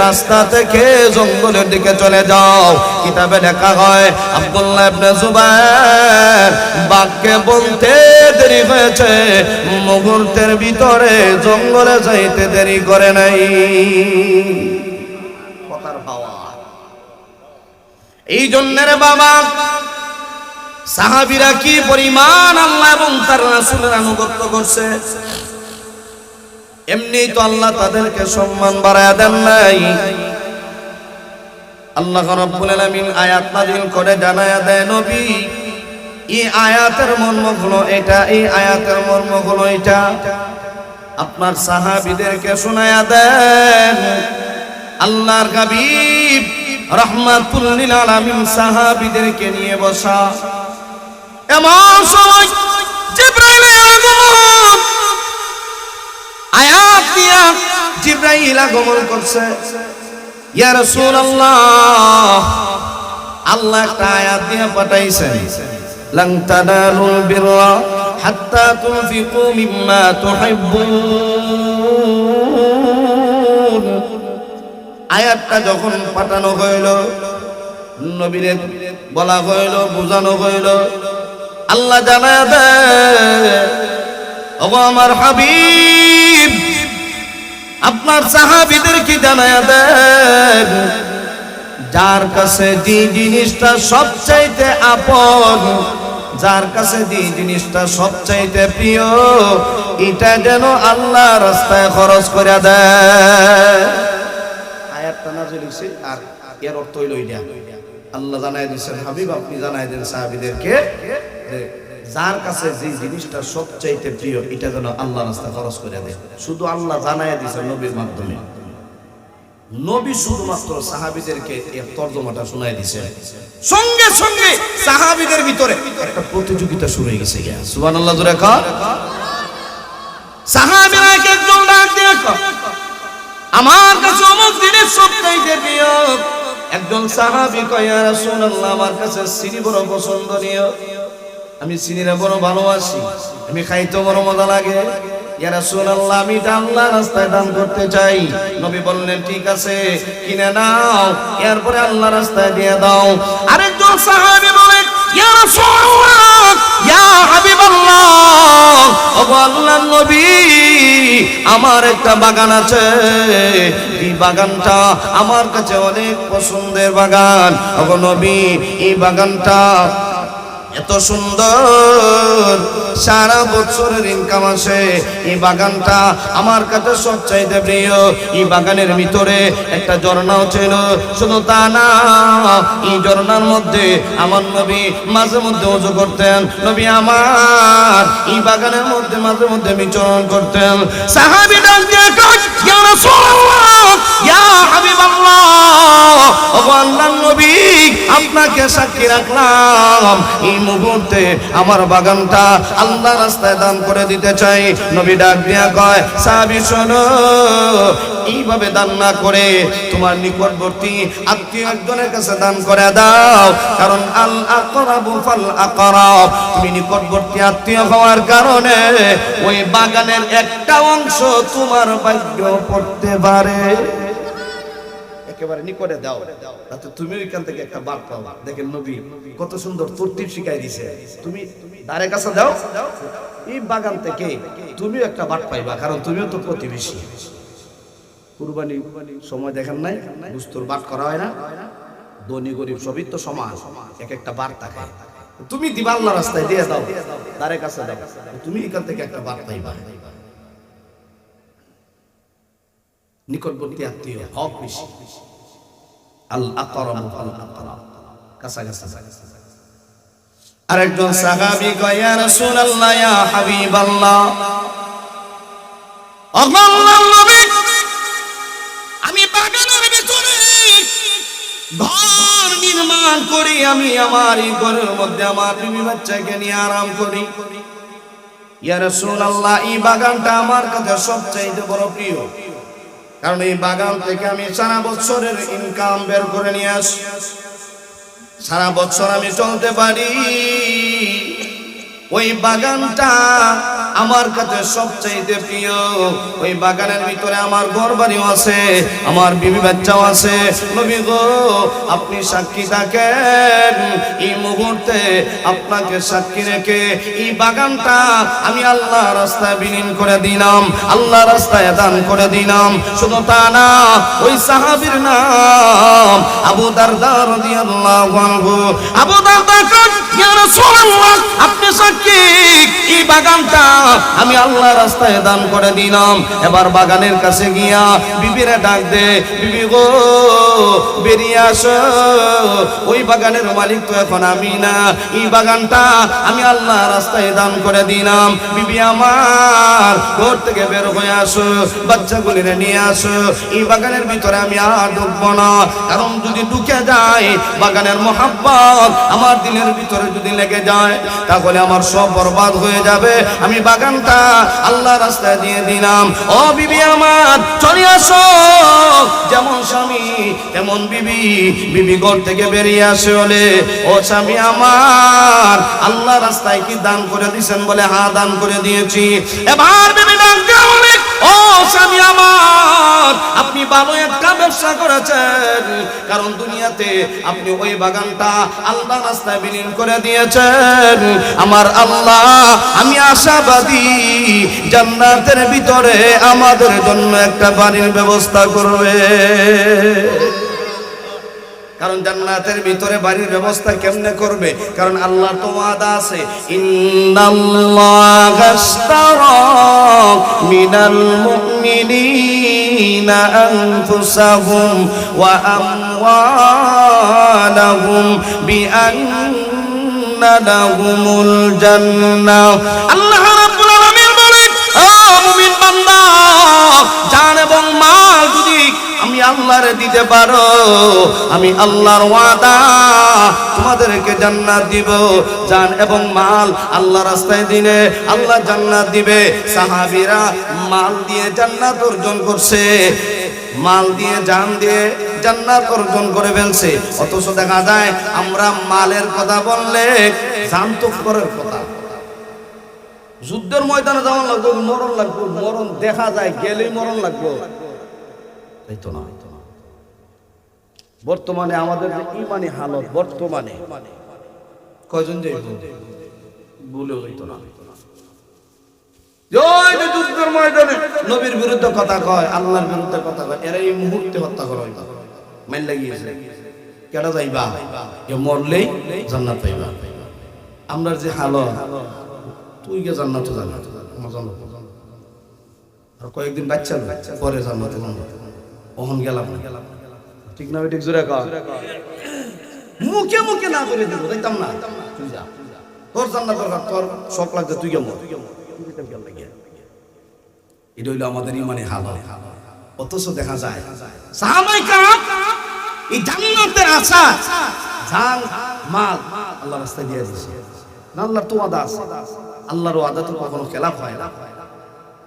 রাস্তা থেকে জঙ্গলের দিকে চলে যাও। কিতাবে লেখা হয় আব্দুল্লাহ ইবনে জুবাইর বাঘকে বলতে দেরি হয়েছে, মুহূর্তের ভিতরে জঙ্গলে যাইতে দেরি করে নাই। কথার পাওয়া। এই জন্য রে বাবা, সাহাবীরা কি পরিমাণ আল্লাহ এবং তার রাসূলের আনুগত্য করছে, এমনি তো আল্লাহ তাদেরকে সম্মান বাড়ায়া দেন নাই। আল্লাহ রাব্বুল আলামিন আয়াত নাযিল করে জানায়া দেয় নবী এই আয়াতের মর্ম হলো এটা, এই আয়াতের মর্ম হলো এটা। আপনার সাহাবীদেরকে শোনায়া দেন। আল্লাহর হাবিব রাহমাতুল লিল আলামিন সাহাবীদেরকে নিয়ে বসা। এমন সময় জিবরাইল আগমন, আয়াত দিয়া জিবরাইল আগমন করছে। ইয়া রাসূলুল্লাহ, আল্লাহ একটা আয়াত দিয়ে পাঠাইছেন, লান তানালুল বিররা হাত্তা তুনফিকু মিম্মা তুহিব্বুন। আয়াতটা যখন পাঠানো হইল, নবীরে বলা হইল, বোঝানো হইল, আল্লাহ জানায় দেয় ও আমার হাবিব আপনার সাহাবীদের কি জানায় দেন, যার কাছে যে জিনিসটা সবচাইতে আপন, যার কাছে যে জিনিসটা সবচাইতে প্রিয়, এটা যেন আল্লাহ রাস্তায় খরচ করে দেয়। আয়াতটা নাযিল হইছে, আর এর অর্থ হইল এটা। আল্লাহ জানায় দিয়েছেন হাবিব আপনি জানায় দেন সাহাবীদেরকে যার কাছে যে জিনিসটা সবচাইতে প্রিয়, এটা যেন আল্লাহ রাস্তায় খরচ করে দেয়। শুধু আল্লাহ জানায় দিয়েছেন নবীর মাধ্যমে। নবী শুধুমাত্র সাহাবীদেরকে এর তরজমাটা শোনায় দিয়েছেন। সঙ্গে সঙ্গে সাহাবীদের ভিতরে একটা প্রতিযোগিতা শুরু হয়ে গেছে। সুবহানাল্লাহ জোরে কর। সাহাবীরা একজন ডাক দিয়ে আমার কাছে অমুক জিনিস সবচাইতে প্রিয়। একজন সাহাবী কয় ইয়া রাসূলুল্লাহ আমার কাছে চিনি বড় পছন্দনীয়, আমি চিনিরে বড় ভালোবাসি, আমি খাইতে বড় মজা লাগে। ইয়া রাসূলুল্লাহ আমি আল্লাহর রাস্তায় দান করতে চাই। নবী বললেন ঠিক আছে কিনে নাও, এরপরে আল্লাহর রাস্তায় দিয়ে দাও। আরেকজন সাহাবী বলে ইয়া রাসূলুল্লাহ ইয়া হাবিবাল্লাহ, ওগো আল্লাহর নবী আমার একটা বাগান আছে, এই বাগানটা আমার কাছে অনেক পছন্দের বাগান। ওগো নবী এই বাগানটা এত সুন্দর, সারা বছরের ইনকাম আসে। এই বাগানটা আমার কাছে সবচাইতে প্রিয়। এই বাগানের ভিতরে একটা ঝর্ণাও ছিল। শুধু তা না, এই ঝর্ণার মধ্যে আমার নবী মাঝে মধ্যে ওযু করতেন। নবী আমার এই বাগানের মধ্যে মাঝে মধ্যে বিচরণ করতেন। সাহাবী ডাক দিয়ে কয়, ইয়া রাসূলুল্লাহ, ইয়া হাবিবাল্লাহ, ও আল্লাহর নবী, আপনাকে সাক্ষী রাখলাম এই মুহূর্তে আমার বাগানটা আল্লাহর রাস্তায় দান করে দিতে চাই। নবী ডাক দিয়া কয়, সাহাবী শোনো, এইভাবে দান না করে তোমার নিকটবর্তী আত্মীয় একজনের কাছে দান করে দাও। কারণ আল আকরাবু ফাল আকরাব, তুমি নিকটবর্তী আত্মীয় হওয়ার কারণে ওই বাগানের একটা অংশ তোমার ভাগ্য পড়তে পারে। একেবারে নিকটে দাও, তাতে তুমি ওইখান থেকে একটা বাদ পাও। দেখেন নবী কত সুন্দর তরতিব শিখাই দিয়েছে। তুমি ধারে কাছে দাও, এই বাগান থেকে তুমিও একটা বাদ পাইবা, কারণ তুমিও তো প্রতিবেশী। কুরবানি সময় দেখেন নাই, দুস্তর বাদ করা হয় না, ধনী গরিব সবই তো সমান, এক একটা বাদ থাকে। তুমি দিবা আল্লাহর রাস্তায় দিয়ে দাও, ধারে কাছে দাও, তুমি এখান থেকে একটা বাদ পাইবা। নিকটবর্তী আত্মীয় হক বেশি, আল আকরাবু ফাল আকরাব, কাছাকাছি। আরেকজন সাহাবী কয়, ইয়া রাসূলুল্লাহ, ইয়া হাবিবাল্লাহ, আল্লাহর নবী, আমি বাগানের ভিতরে ঘর নির্মাণ করি, আমি আমার এই ঘরের মধ্যে আমার বিবি বাচ্চাকে নিয়ে আরাম করি। ইয়া রাসূলুল্লাহ, এই বাগানটা আমার কাছে সবচাইতে বড় প্রিয়, কারণ এই বাগান থেকে আমি সারা বছরের ইনকাম বের করে নিয়ে আসি, সারা বছর আমি চলতে পারি। ওই বাগানটা আমার কাছে সবচাইতে প্রিয়। ওই বাগানের ভিতরে আমার ঘর বাড়িও আছে, আমার বিবি বাচ্চাও আছে। নবী গো, আপনি সাক্ষী থাকেন, এই মুহূর্তে আপনাকে সাক্ষী রেখে এই বাগানটা আমি আল্লাহ রাস্তায় বিলীন করে দিলাম, আল্লাহ রাস্তায় দান করে দিলাম। শুধু তা না, ওই সাহাবীর নাম আবু দারদা রাদিয়াল্লাহু আনহু। আবু দারদা কয়, ইয়া রাসূলুল্লাহ, আপনি সাক্ষী, এই বাগানটা আমি আল্লাহ রাস্তায় দান করে দিলাম। এবার বাগানের কাছে গিয়া বিবিরে ডাক দে, বিবি গো, বেরিয়ে আসো, ওই বাগানের মালিক তো এখন আমি না, এই বাগানটা আমি আল্লাহ রাস্তায় দান করে দিলাম। বিবি আমার, ঘর থেকে বের হয়ে আসো, বাচ্চাগুলিরে নিয়ে আসো, এই বাগানের ভিতরে আমি আর ঢুকবো না, কারণ যদি ঢুকে যায় বাগানের মোহাব্বত আমার দিলের ভিতরে যদি লেগে যায় তাহলে আমার সব বরবাদ হয়ে যাবে। আমি বাগানটা আল্লাহ রাস্তায় দিয়ে দিলাম। ও বিবি আমার, চলে আসো, যেমন স্বামী তেমন বিবি। বিবি ঘর থেকে বেরিয়ে আসে বলে, ও স্বামী আমার, আল্লাহ রাস্তায় কি দান করে দিয়েছেন? বলে, হ্যাঁ দান করে দিয়েছি। এবার বিবি ডাক দিয়ে বলে, ও স্বামী আমার, আপনি ভালো একটা ব্যবসা করেছেন, কারণ দুনিয়াতে আপনি ওই বাগানটা আল্লাহ রাস্তায় বিলীন করে দিয়েছেন। আমার আল্লাহ, আমি আশাবাদী জান্নাতের ভিতরে আমাদের জন্য একটা বাড়ির ব্যবস্থা করবে। কারণ জান্নাতের ভিতরে বাড়ির ব্যবস্থা কেমনে করবে? কারণ আল্লাহ তো ওয়াদা আছে, ইন্নাল্লাহা আশতারা মিনাল মুমিনিনা আনফুসাহুম ওয়া আমওয়ালাহুম বিআন্না লাহুমুল জান্নাহ। আল্লাহ রাব্বুল আলামিন বলেন, ও মুমিন বান্দা, জান এবং মাল যদি আমি আল্লাহরে দিতে পারো, আমি আল্লাহর ওয়াদা তোমাদেরকে জান্নাত দিব। জান এবং মাল আল্লাহ রাস্তায় দিলে আল্লাহ জান্নাত দিবে। সাহাবীরা মাল দিয়ে জান্নাত অর্জন করছে, মাল দিয়ে জান দিয়ে জান্নাত অর্জন করে ফেলছে। অথচ দেখা যায় আমরা মালের কথা বললে জান তো করার কথা। যুদ্ধের ময়দানে যাওয়ার লাগবে, মরণ লাগবে, মরণ দেখা যায় গেলেই মরণ লাগবে, তাই তো না? বর্তমানে আমাদের যে ইমানি হালত, বর্তমানে কয়জন যে ভুলে হইতো না, যুদ্ধের ময়দানে নবীর বিরুদ্ধে কথা কয়, আল্লাহর বিরুদ্ধে কথা কয়, এরা এই মুহূর্তে হত্যা করা হইতো, মাইল লাগিয়েছে। কেডা যাইবা? মরলেই জান্নাত পাইবা। আমরা যে হালো তুই গে জান্নাত জানা আর কয়েকদিন বাচ্চা পরে জান্নাত ওহন গেলাম ঠিক না ঠিক জোরে কর মুখে মুখে না করে দেবো দেখতাম না তুই যা তোর জান্নাত দরকার তোর শখ লাগছে তুই কেমন এটা হইলো আমাদের ইমানে হাল অথচ দেখা যায় সাহাবায়ে কেরাম এই জান্নাতের আশা জান মাল আল্লাহর রাস্তায় দিয়ে দিয়েছে না আল্লাহর তো ওয়াদা আছে আল্লাহর ওয়াদা তো কখনো খেলাফ হয় না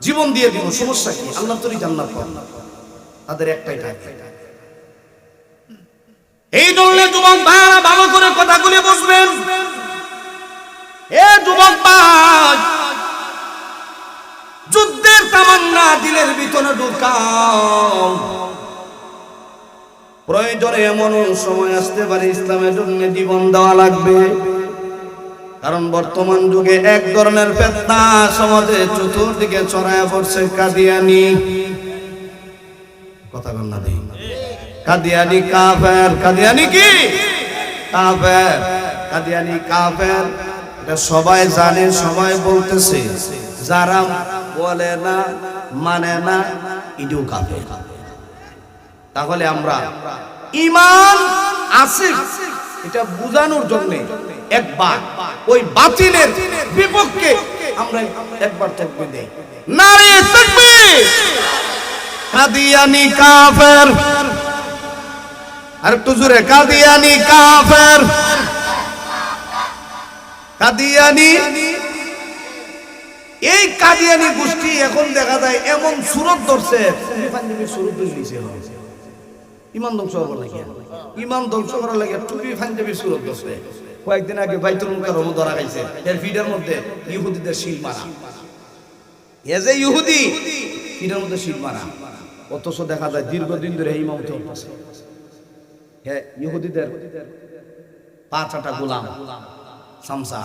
জীবন দিয়ে দিব সমস্যা কি আল্লাহ তোরই জান্নাত পাবে তাদের একটাই টার্গেট এই জন্য যুবক ভাইরা ভালো করে কথাগুলি বুঝবেন এ যুবক ভাই যুদ্ধের তামান্না দিলের ভিতরে ঢুকাও প্রয়োজনে এমন সময় আসতে পারে ইসলামের জন্য জীবন দেওয়া লাগবে কারণ বর্তমান যুগে এক ধরনের ফিতনা সমাজে চতুর্দিকে ছড়ায় পড়ছে কাদিয়ানি কথা বল না দেই কাদিয়ানি কাফের কাদিয়ানি কি কাফের কাদিয়ানি কাফের এটা সবাই জানে সবাই বলতেছে যারা বলে না মানে না ইডু কাফের তাহলে আমরা ঈমান আছে এটা বুঝানোর জন্য একবার ওই বাতিলের বিপক্ষে আমরা একবার তাকবীর দেই নারে তাকবীর কাদিয়ানি কাফের আর একটু জোরে কাদিয়ানি কাফের কাদিয়ানি এই কাদিয়ানি গোষ্ঠী এখন দেখা যায় এমন সুরত ধরছে সুরত ধরছে ইমান ধ্বংস করার লাগে ইমান ধ্বংস করার লাগে টুপি পাঞ্জাবি সুরত ধরছে কয়েকদিন আগে বাইতুল মুকাররম ধরা গেছে এর ভিডিওর মধ্যে ইহুদিদের শিল মারা এ যে ইহুদি ভিডিওর মধ্যে শিল মারা অথচ দেখা যায় দীর্ঘদিন ধরে ইমাম চলতেছে হ্যাঁ ইহুদিদের 5-8টা গোলাম সামসা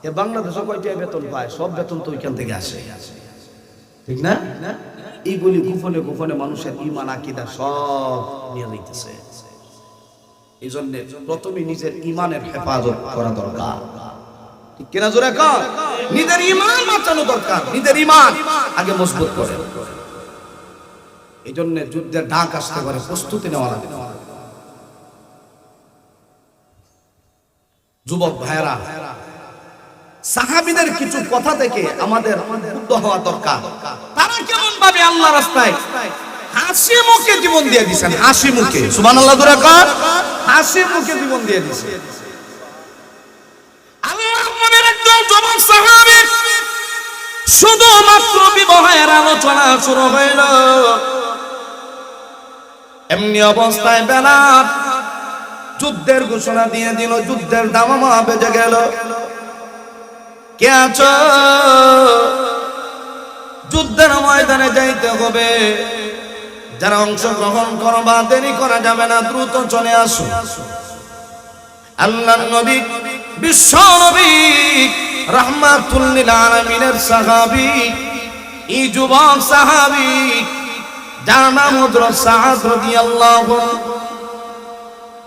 এ বাংলাদেশে কয়টা বেতন পায় সব বেতন তো ওইখান থেকে আসে ঠিক না এইগুলি গোপনে গোপনে মানুষের ঈমান আকীদা সব নিয়ে যাইতেছে এই জন্য প্রথমে নিজের ঈমানের হেফাজত করা দরকার ঠিক কিনা জোরে কর নিজের ঈমান বাঁচানো দরকার নিজের ঈমান আগে মজবুত করে এই জন্য যুদ্ধের ডাক আসতে পারে প্রস্তুতি নেওয়া লাগে যুবক ভাইরা সাহাবীদের কিছু কথা থেকে আমাদের উদ্বুদ্ধ হওয়া দরকার তারা কেমন ভাবে আল্লাহর রাস্তায় হাসি মুখে জীবন দিয়ে দিয়েছেন হাসি মুখে সুবহানাল্লাহ জোরে কর হাসি মুখে জীবন দিয়ে দিয়েছেন আল্লাহর নবীর একজন যুবক সাহাবী শুধুমাত্র বিবাহের আলোচনা শুরু হইল এমনি অবস্থায় বেলাল যুদ্ধের ঘোষণা দিয়ে দিল যুদ্ধের দামামা বেজে গেল কে আছো যুদ্ধের ময়দানে যাইতে হবে যারা অংশগ্রহণ করবা দেরি করা যাবে না দ্রুত চলে আসো আল্লাহর নবী বিশ্ব নবী রাহমাতুল লিল আলামিনের সাহাবী এই যুবক সাহাবী যার নাম হযরত সাআদ রাদিয়াল্লাহু আনহু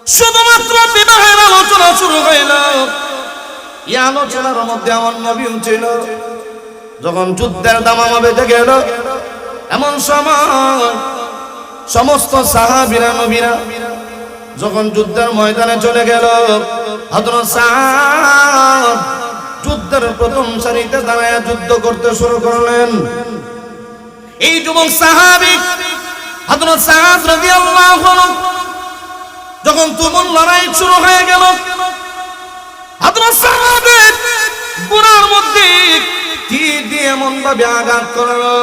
শুধুমাত্র বিবাহের আলোচনা শুরু হইল এই আলোচনার মধ্যে আমার নবী ছিল যখন যুদ্ধের দামামা বেজে গেল এমন সময় সমস্ত সাহাবীরা নবীরা যখন যুদ্ধের ময়দানে চলে গেল হযরত সাআদ যুদ্ধের প্রথম সারিতে দাঁড়ায় যুদ্ধ করতে শুরু করলেন এই যুবক সাহাবী হযরত সাআদ রাদিয়াল্লাহু আনহু যখন তুমুল লড়াই শুরু হয়ে গেল হযরত সাহাবের গুনার মধ্যে তীর দিয়ে এমন ভাবে আঘাত করলো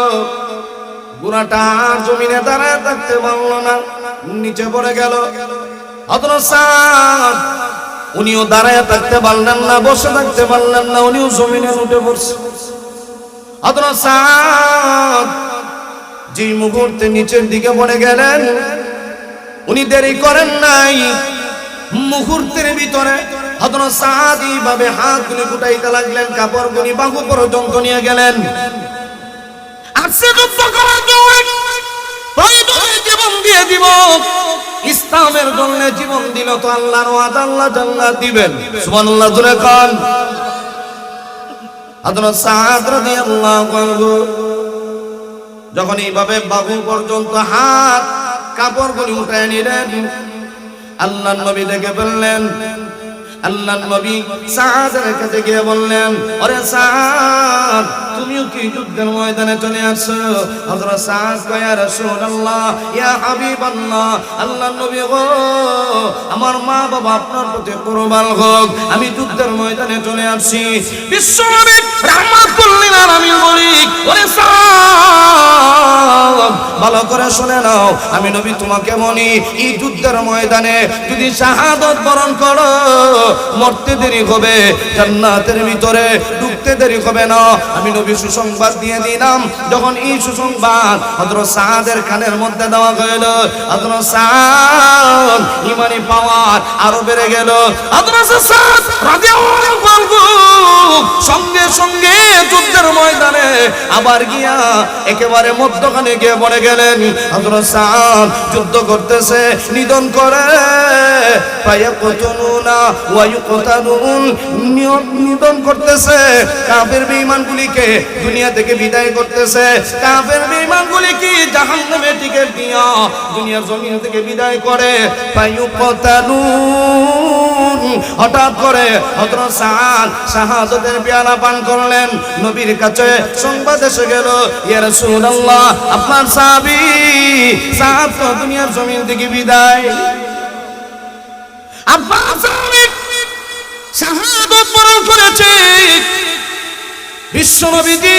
গুনাটা আর জমিনে দাঁড়ায় থাকতে পারল না নিচে পড়ে গেল হযরত সাদ উনিও দাঁড়ায় থাকতে পারলেন না বসে থাকতে পারলেন না উনিও জমিনে উঠে পড়ছে হযরত সাদ যে মুহূর্তে নিচের দিকে পড়ে গেলেন উনি দেরি করেন নাই মুহূর্তের ভিতরে হযরত সাদ এইভাবে হাতগুলি গুটাইতে লাগলেন কাপড়গুলি বাহু পর্যন্ত নিয়ে গেলেন আর সে যুদ্ধ করার জন্য প্রয়োজনে জীবন দিয়ে দিব ইসলামের জন্য জীবন দিল তো আল্লাহর ওয়াদা আল্লাহ জান্নাত দিবেন। সুবহানাল্লাহ জোরে কান। হযরত সাদ রাদিয়াল্লাহু আনহু যখন এইভাবে বাহু পর্যন্ত হাত কাপড়গুলি উঠায় নিলেন, আল্লাহর নবী দেখে বললেন, আল্লাহর নবী সাদের কাছে গিয়ে বললেন, ওরে সাদ তুমিও কি যুদ্ধের ময়দানে চলে আসছো? হযরত সাদ কয়, ইয়া রাসূলুল্লাহ, ইয়া হাবিবাল্লাহ, আল্লাহর নবী গো, আমার মা বাবা আপনার প্রতি কুরবান হোক, আমি যুদ্ধের ময়দানে চলে আসছি। বিশ্বনবী রাহমাতুল লিল আলামিন বলি, ওরে সাদ ভালো করে শুনে নাও, আমি নবী তোমাকে বলি, এই যুদ্ধের ময়দানে যদি শাহাদাত বরণ করো, মরতে দেরি হবে, জান্নাতের ভিতরে ঢুকতে দেরি হবে না। আমি নবী সুসংবাদ দিয়ে দিলাম। যখন এই সুসংবাদ হযরত সাদের কানের মধ্যে দেওয়া হলো, হযরত সাদ ঈমানি পাওয়ার আরো বেড়ে গেল। হযরত সাদ রাদিয়াল্লাহু আনহু সঙ্গে সঙ্গে যুদ্ধের ময়দানে আবার গিয়া একেবারে মধ্যখানে গিয়ে পড়ে গেলেন। হযরত সাদ যুদ্ধ করতেছে, নিধন করে ফায়াকতুলুনা ওয়া ইউকতালুন, নিধন করতেছে, কাফের বেঈমানগুলিকে দুনিয়া থেকে বিদায় করতেছে, কাফের বেঈমানগুলিকে জাহান্নামে টিকে দিয়া দুনিয়ার জমিন থেকে বিদায় করে। ফায়াকতালুন, হঠাৎ করে হযরত সাদ শাহাদাতের পেয়ালা পান করলেন। নবীর কাছে সংবাদ এসে গেল, ইয়া রাসূলুল্লাহ, আপনার সাহাবী সাদ তো দুনিয়ার জমিন থেকে বিদায়। আপনার সাহাবী শাহাদাত বরণ করেছে। বিশ্বনবীজি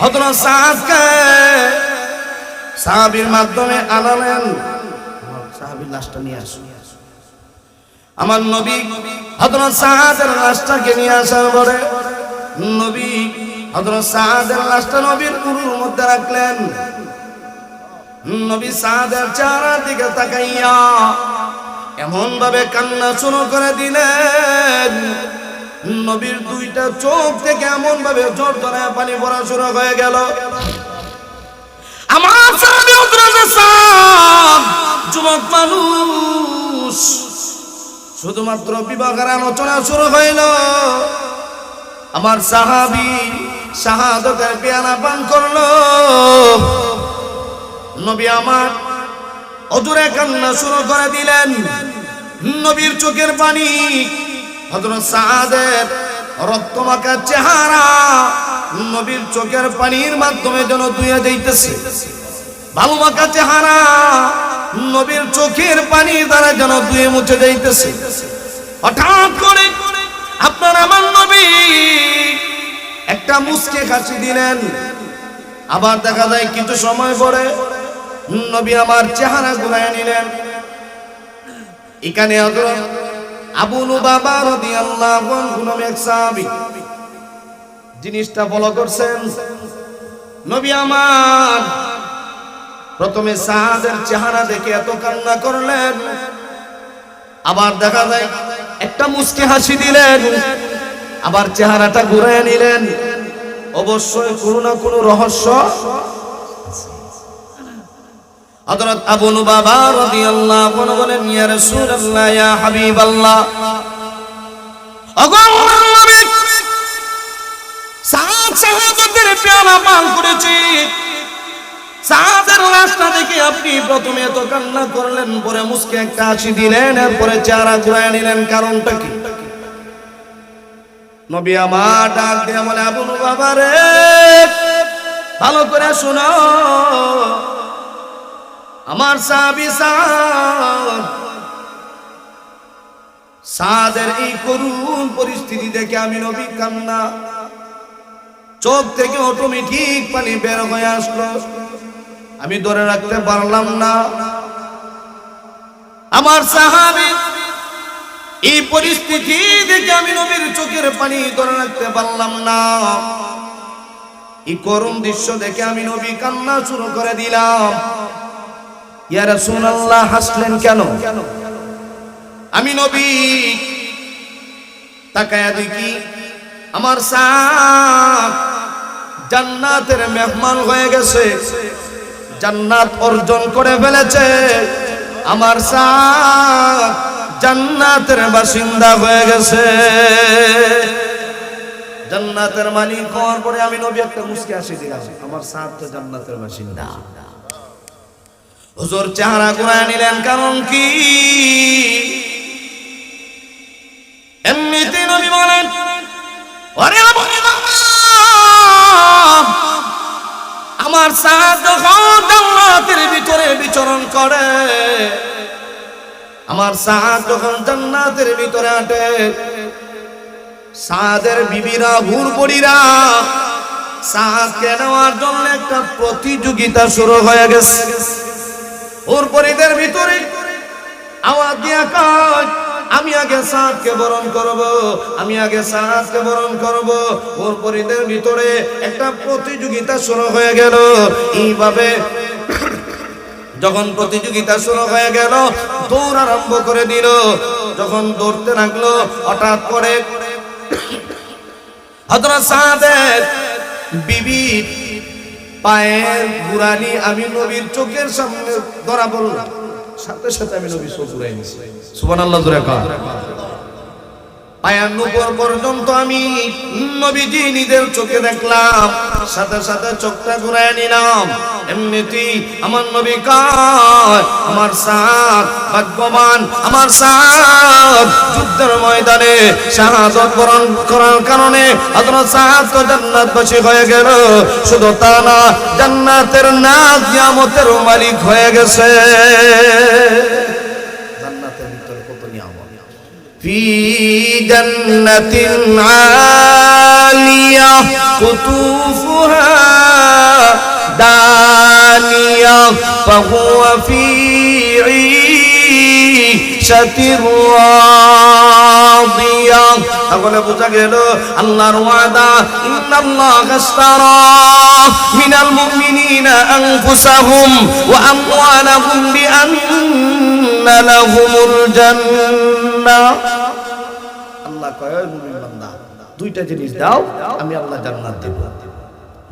হযরত সাদকে সাহাবীর মাধ্যমে আনালেন, সাহাবীর লাশটা নিয়ে আসুন। আমার নবী হযরত সাদের লাশটাকে নিয়ে আসার পরে নবী হযরত সাদের লাশটা নবীর উরুর মধ্যে রাখলেন। নবী সাদের চেহারার দিকে তাকাইয়া এমন ভাবে কান্না শুরু করে দিলেন, নবীর দুইটা চোখ থেকে এমন ভাবে জোর ধরে পানি পড়া শুরু হয়ে গেল। আমার সাহাবী হযরত সাদ যুবক মানুষ, শুধুমাত্র বিবাহের আলোচনা শুরু হইল, আমার সাহাবী শাহাদাতের পেয়ালা পান করলো। নবী আমার অজুরে কান্না শুরু করে দিলেন। নবীর চোখের পানি হযরত সাদের রক্তমাখা চেহারা নবীর চোখের পানির মাধ্যমে যেন ধুয়ে যাইতেছে। ভালো মাখা চেহারা নবীর চোখের পানি দ্বারা যেন ধুয়ে মুছে যাইতেছে। হঠাৎ করে আপনার আমার নবী একটা মুচকি হাসি দিলেন। আবার দেখা যায় কিছু সময় পরে নবী আমার চেহারা ঘুরায় নিলেন। এখানে হযরত আবু লুবাবা রাদিয়াল্লাহু আনহু নামে এক সাহাবী জিনিসটা ফলো করছেন। নবী আমার প্রথমে সাদের চেহারা দেখে এত কান্না করলেন, আবার দেখা যায় একটা মুচকি হাসি দিলেন, আবার চেহারাটা ঘুরায় নিলেন। অবশ্যই কোনো না কোনো রহস্য। হযরত আবু লুবাবা রাদিয়াল্লাহু আনহু বলেন, ইয়া রাসূলুল্লাহ, ইয়া হাবিবাল্লাহ, ওগো আল্লাহর নবী, সাদ শাহাদাতের পেয়ালা পান করেছে, সাদের লাশটা দেখে আপনি প্রথমে এত কান্না করলেন, পরে মুচকি একটা হাসি দিলেন, এরপরে চেহারা ঘুরায় নিলেন, কারণটা কি? নবী আমার ডাক দিয়ে বলে, আবু লুবাবা রে, ভালো করে শোনো, আমার সাহাবী সাদের এই করুণ পরিস্থিতি দেখে আমি নবী কান্না, চোখ থেকে অটোমেটিক পানি বের হয়ে আসলো, আমি ধরে রাখতে পারলাম না। আমার সাহাবী এই পরিস্থিতি দেখে আমি নবীর চোখের পানি ধরে রাখতে পারলাম না। এই করুণ দৃশ্য দেখে আমি নবী কান্না শুরু করে দিলাম। ইয়া রাসূলুল্লাহ, হাসলেন কেন? আমি নবী তাকায়া দেখি আমার সাদ জান্নাতের মেহমান হয়ে গেছে। জান্নাত অর্জন করে ফেলেছে, আমার সাদ জান্নাতের বাসিন্দা হয়ে গেছে। জান্নাতের মালিক হওয়ার পরে আমি নবী একটা মুস্কি হাসি দিলাম, আমার সাদ তো জান্নাতের বাসিন্দা। হুজুর চেহারা ঘুরায় নিলেন, কারণ কি? এমনিতে নবী বলেন, ওরে আমার সাদ যখন জান্নাতের ভিতরে বিচরণ করে, আমার সাদ যখন জান্নাতের ভিতরে হাঁটে, সাদের বিবিরা ভুরভুরিরা সাদকে নেওয়ার জন্য একটা প্রতিযোগিতা শুরু হয়ে গেছে। ভুরভুরিদের ভিতরে আওয়াজ দিয়া কয়, আমি আগে সাদকে বরণ করব, আমি আগে সাদকে বরণ করব। ভুরভুরিদের ভিতরে একটা প্রতিযোগিতা শুরু হয়ে গেল। এইভাবে যখন প্রতিযোগিতা শুরু হয়ে গেল, দৌড় আরম্ভ করে দিল। যখন দৌড়তে লাগলো, হঠাৎ করে হযরত সাদের বিবি পায়ের গুড়ালি আমি নবীর চোখের সামনে ধরা পড়ল, সাথে সাথে আমি নবী চোখ ঘুরাই নিয়েছি। সুবহানাল্লাহ জোরে কর। পায়ের নুপুর পর্যন্ত আমি নবীজি নিজের চোখে দেখলাম, সাথে সাথে চোখটা ঘুরাই নিলাম। এমনিতেই আমার নবী কয়, আমার সাদ ভাগ্যবান, আমার সাদ যুদ্ধের ময়দানে শাহাদাত বরণ করার কারণে হযরত সাদ তো জান্নাতবাসী হয়ে গেল। শুধু তা না, জান্নাতের নাজ নিয়ামতের মালিক হয়ে গেছে। জান্নাতের ভিতরে কত নিয়ামত! ফি জান্নাতিন আলিয়া কুতুফুহা দানিয়া ফাহুয়া ফি ঈশাতির রাদিয়া। তাহলে বোঝা গেল আল্লাহর ওয়াদা, ইন্নাল্লাহা আশতারা মিনাল মুমিনিনা আনফুসাহুম ওয়া আমওয়ালাহুম বিআন্না লাহুমুল জান্নাহ। আল্লাহ কয়, মুমিন বান্দা দুইটা জিনিস দাও, আমি আল্লাহ জান্নাত দেব।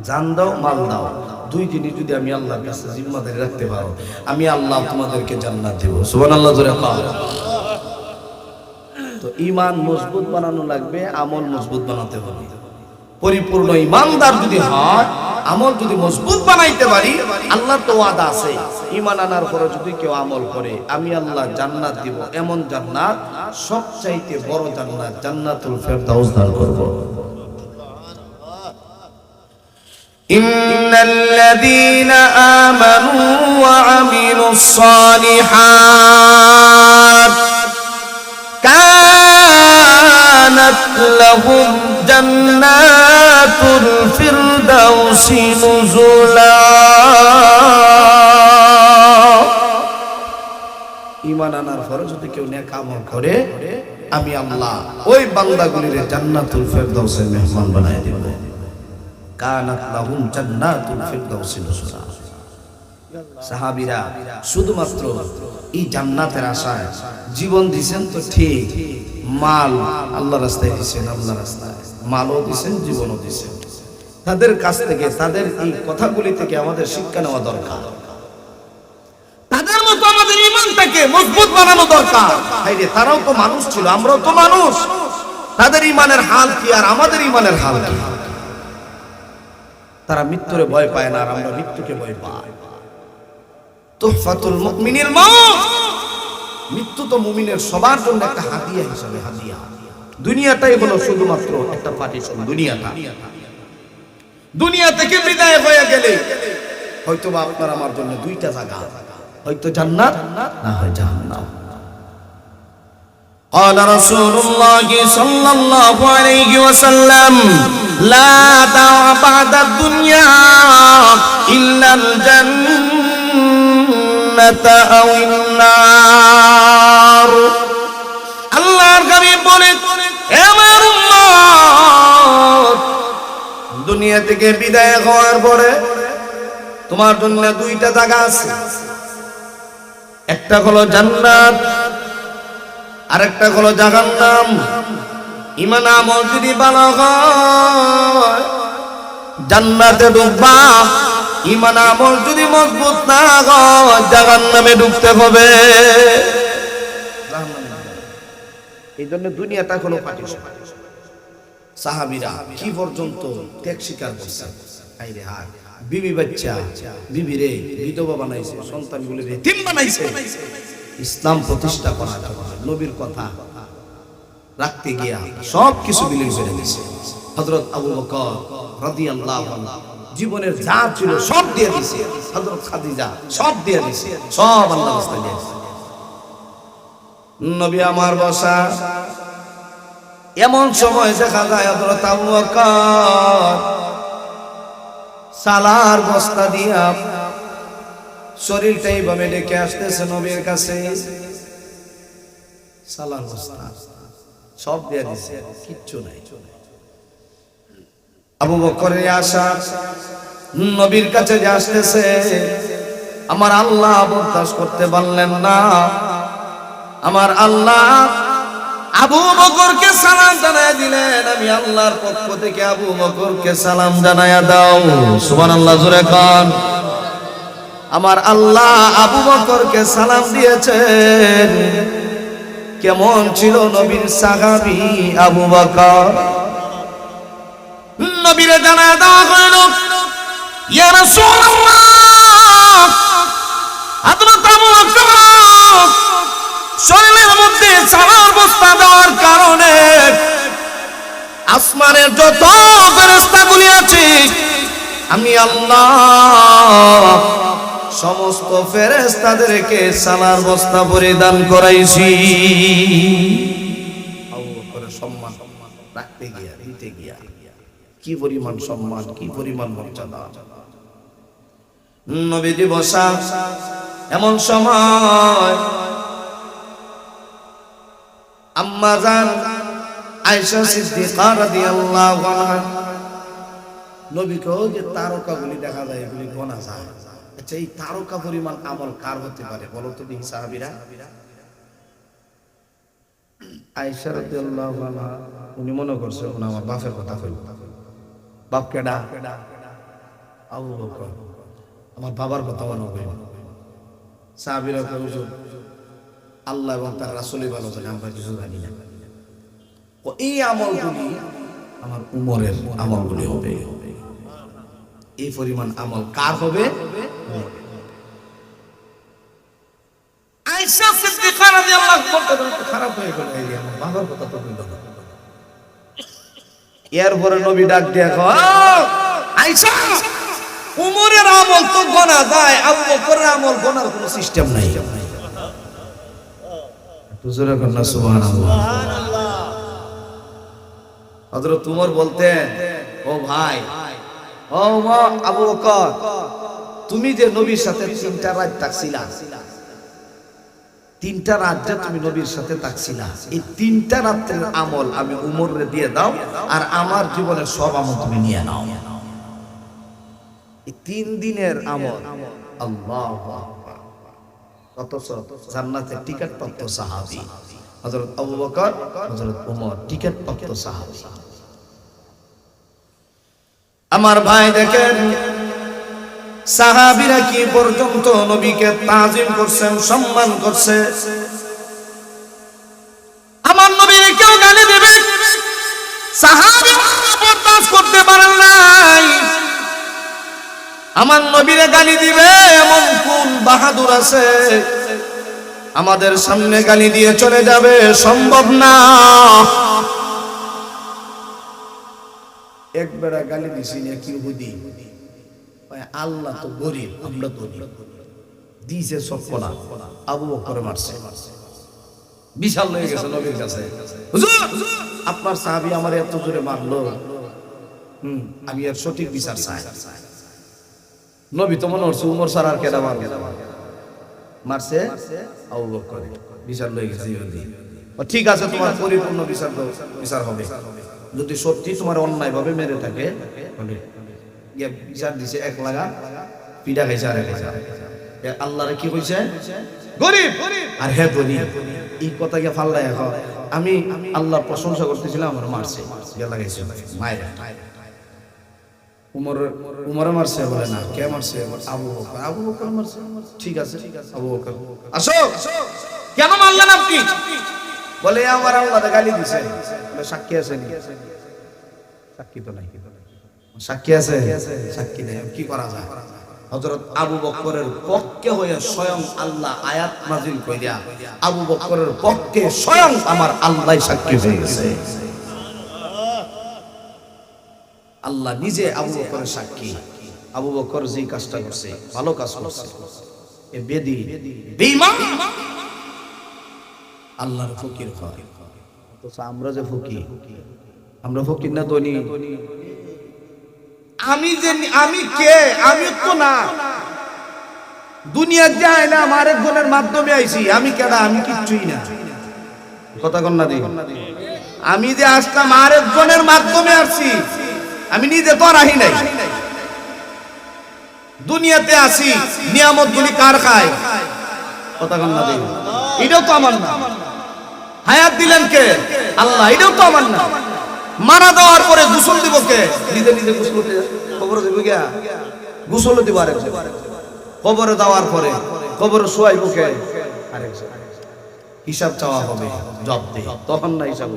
জান দাও, মাল দাও, দুই জিনিস যদি আমি আল্লাহর কাছে জিম্মাদারি রাখতে পারো, আমি আল্লাহ তোমাদেরকে জান্নাত দেব। সুবহানাল্লাহ জোরে বল। তো ঈমান মজবুত বানানো লাগবে, আমল মজবুত বানাতে হবে। পরিপূর্ণ ঈমানদার যদি হয়, আমল যদি মজবুত বানাইতে পারি, আল্লাহর তো ওয়াদা আছে, ঈমান আনার পরে যদি কেউ আমল করে, আমি আল্লাহ জান্নাত দিব। এমন জান্নাত, সবচাইতে বড় জান্নাত, জান্নাতুল ফেরদাউস দান করব। ইন্নাল্লাযীনা আমানু ওয়া আমিলুস সালিহাত কানাত লাহুম জান্নাতুল ফিরদাউসি নুজুলা। ঈমান আনার পরে যদি কেউ নেক আমল করে, আমি আল্লাহ ওই বান্দাগুলির জান্নাতুল ফিরদাউসের মেহমান বানায় দেব। কানাত লাহুম জান্নাতুল ফিরদাউসি নুজুলা। সাহাবীরা শুধুমাত্র এই জান্নাতের আশায় জীবন দিয়েছেন, তো ঠিক, মাল আল্লাহর রাস্তায় দিয়েছেন, আল্লাহর রাস্তায় মালও দিয়েছেন, জীবনও দিয়েছেন। তাদের কাছ থেকে, তাদের এই কথাগুলি থেকে আমাদের শিক্ষা নেওয়া দরকার। তাদের মতো আমাদের ঈমানটাকে মজবুত বানানো দরকার। ভাইরে, তারাও তো মানুষ ছিল, আমরাও তো মানুষ। তাদের ঈমানের হাল কি আর আমাদের ঈমানের হাল কি? তারা মৃত্যুরে ভয় পায় না, আর আমরা মৃত্যুকে ভয় পাই। তুহফাতুল মুমিনিল মউত। মৃত্যু তো মুমিনের সবার জন্য একটা হাদিয়া হিসাবে, হাদিয়া। দুনিয়াটাই হলো শুধুমাত্র একটা পার্টিশন। দুনিয়া থেকে বিদায় হয়ে গেলে হয়তো বা আপনার আমার জন্য দুইটা জায়গা, হয়তো জান্নাত না হয় জাহান্নাম। قال رسول الله صلى الله عليه وسلم لا دع بعد الدنيا إلا الجنة أو النار। আল্লাহর হাবিব বলেন, হে আমার উম্মত, দুনিয়া থেকে বিদায় হওয়ার পরে তোমার জন্য দুইটা জায়গা আছে। একটা হলো জান্নাত, আরেকটা হলো জাহান্নাম। ঈমান আমল যদি ভালো হয়, জান্নাতে ঢুকবা, ঈমান আমল যদি মজবুত না হয় জাহান্নামে ঢুকতে হবে। এই জন্য দুনিয়াটা হলো পাটি। সাহাবীরা কি পর্যন্ত ত্যাগ স্বীকার করছে। আইরে হায়, বিবি বাচ্চা, বিবিরে বিধবা বানাইছে, সন্তানগুলোরে এতিম বানাইছে ইসলাম প্রতিষ্ঠা করার জন্য। নবীর কথা রাখতে গিয়া সব কিছু বিলীন করে দিয়েছে। হযরত আবু বকর রাদিয়াল্লাহু আনহু জীবনের যা ছিল সব দিয়ে দিয়েছে। হযরত খাদিজা সব দিয়ে দিয়েছে, সব আল্লাহর রাস্তায় দিয়েছে। নবী আমার বসা, এমন সময় দেখা যায় হযরত আবু বকর সালার বস্তা দিয়া শরীরটা এইভাবে ডেকে আসতেছে নবীর কাছে। সালার বস্তা সব দিয়ে দিছে, কিচ্ছু নাই। আবু বকরের আশা নবীর কাছে যে আসতেছে, আমার আল্লাহ বরদাস্ত করতে পারলেন না। আমার আল্লাহ আবু বকরকে সালাম জানায় দিলেন, আমি আল্লাহর পক্ষ থেকে আবু বকরকে সালাম জানায়া দাও। সুবহানাল্লাহ, জোরে কান। আমার আল্লাহ আবু বকরকে সালাম দিয়েছেন। কেমন ছিল নবীর সাহাবী আবু বকর? নবীরে জানায়া দেওয়া হইল, ইয়া রাসূলুল্লাহ, হযরত আবু বকর শরীরের মধ্যে সালার বস্তা দেওয়ার কারণে আসমানের যত ফেরেশতাগুলি আছে আমি আল্লাহ সমস্ত ফেরেশতাদেরকে সালার বস্তা পরিধান করাইছি। আবু বকরের সম্মান রাখতে গিয়া, দিতে গিয়া কি পরিমাণ সম্মান, কি পরিমাণ মর্যাদা। নবীজি বসা, এমন সময় আম্মা জান আয়েশা সিদ্দিকা রাদিয়াল্লাহু আনহা নবীকে যে তারকাগুলি দেখা যায়, এগুলি গোনা যায়। আচ্ছা, এই তারকা পরিমাণ আমল কার হতে পারে বলো তো দেখি সাহাবীরা? আয়েশা রাদিয়াল্লাহু আনহা উনি মনে করছে উনি আমার বাপের কথা কইল। বাপ কেডা? আবু বকর। আমার বাবার কথা মনে কইল। সাহাবীরা কই, হুজুর আল্লাহ এবং তার রাসূলই ভালো জানে, আমরা কিছু জানি না। ও এই আমলগুলি আমার উমরের আমলগুলি হবে। এই পরিমাণ আমল কার হবে? আয়েশা সিদ্দিকা রাদিয়াল্লাহু আনহা খারাপ হয়ে গেল, এই আমার বাবার কথা তো কইল না। এরপরে নবী ডাক দিয়ে কয়, আয়েশা, উমরের আমল তো গোনা যায়, আবু বকরের আমল গোনার কোনো সিস্টেম নাই। হুজুরে কন্যা সুবহানাল্লাহ। হযরত উমর বলতেন, ও ভাই, ও আবু বকর, তুমি যে নবীর সাথে 3টা রাত থাকছিলা, 3টা রাত যে তুমি নবীর সাথে থাকছিলা, এই 3টা রাতের আমল আমি উমরে দিয়ে দাও, আর আমার জীবনের সব আমল তুমি নিয়ে নাও। এই 3 দিনের আমল। আল্লাহু আকবার। অথচ জান্নাতের টিকিট প্রাপ্ত সাহাবী হযরত আবু বকর, হযরত ওমর টিকিট প্রাপ্ত সাহাবী। আমার ভাই দেখেন, সাহাবীরা কি পর্যন্ত নবীকে তাজিম করছেন, সম্মান করছে। আমার নবীর কেউ গালি দিবে, সাহাবীরা বরদাস্ত করতে পারেন নাই। আমার নবীরে গালি দিবে এমন কোন বাহাদুর আছে আমাদের সামনে গালি দিয়ে চলে যাবে? সম্ভব না। একবার গালি দিছি না কি বুদ্ধি, আল্লাহ তো গরিব, আমরা তো দিয়েছে সব কোনা। আবু বকর মারছে, বিশাল হয়ে গেছে নবীর কাছে, হুজুর আপনার সাহাবী আমার এত জোরে মারলো, আমি এর সঠিক বিচার চাই। নবী তো মনে হচ্ছে উমর সার আর কেডা মারছে? আবু বকর। বিচার লয়ে গেছে। ঠিক আছে, তোমার পরিপূর্ণ বিচার হবে। যদি সত্যি তোমার অন্যায় ভাবে মেরে থাকে, বিচার দিছে 1 লাগা, পিডা খাইছে আর খাইছে। আল্লাহরে কি কইছে? গরিব। আর হে ধনী। এই কথা গিয়ে ফাল্লাই এখন আমি আল্লাহর প্রশংসা করতেছিলাম, আমার মারছে, গিয়া লাগাইছে মায়ের। উমরে মারছে বলে না, কে মারছে? আবু বকর। আবু বকর মারছে, ঠিক আছে আবু বকর। আসো, কেন মারলেন আপনি? বলে আমার আল্লাহ গালি দিছে। বলে সাক্ষী আছে নি? সাক্ষী তো নাই। সাক্ষী আছে? সাক্ষী নেই, কি করা যায়? হযরত আবু বকরের পক্ষে হয়ে স্বয়ং আল্লাহ আয়াত নাযিল কইরা আবু বকরের পক্ষে স্বয়ং আমার আল্লাহ সাক্ষী হয়ে গেছে। আল্লাহ নিজে আবু বকরের সাক্ষী। আবু বকর যে কাজটা করছে ভালো কাজ করছে, এ বেদী বেঈমান আল্লাহর ফকির হয়। তো আমরা যে ফকির, আমরা ফকির না ধনী? আমি কে? আমি তো না, দুনিয়া যায় না, আমার একজনের মাধ্যমে আইছি। আমি কেডা? আমি কিচ্ছুই না। কথা কন না দি? আমি যে আসলাম আর একজনের মাধ্যমে আসছি, আমি নিজে তো রাহি নাই। দুনিয়াতে আসি, নিয়ামত গুলি কার খায়? কথা কন না দি? এটাও তো আমার না। হায়াত দিলেন কে? আল্লাহ। এটাও তো আমার না। মারা দেওয়ার পরে গোসল দিব কে? নিজে নিজে গোসল কবরে দিব কে? গোসল দিব আরেকজন। কবরে দেওয়ার পরে কবরে শোয়াইব কে? আরেকজন। হিসাব চাওয়া হবে, জব দে, তখন না হিসাব।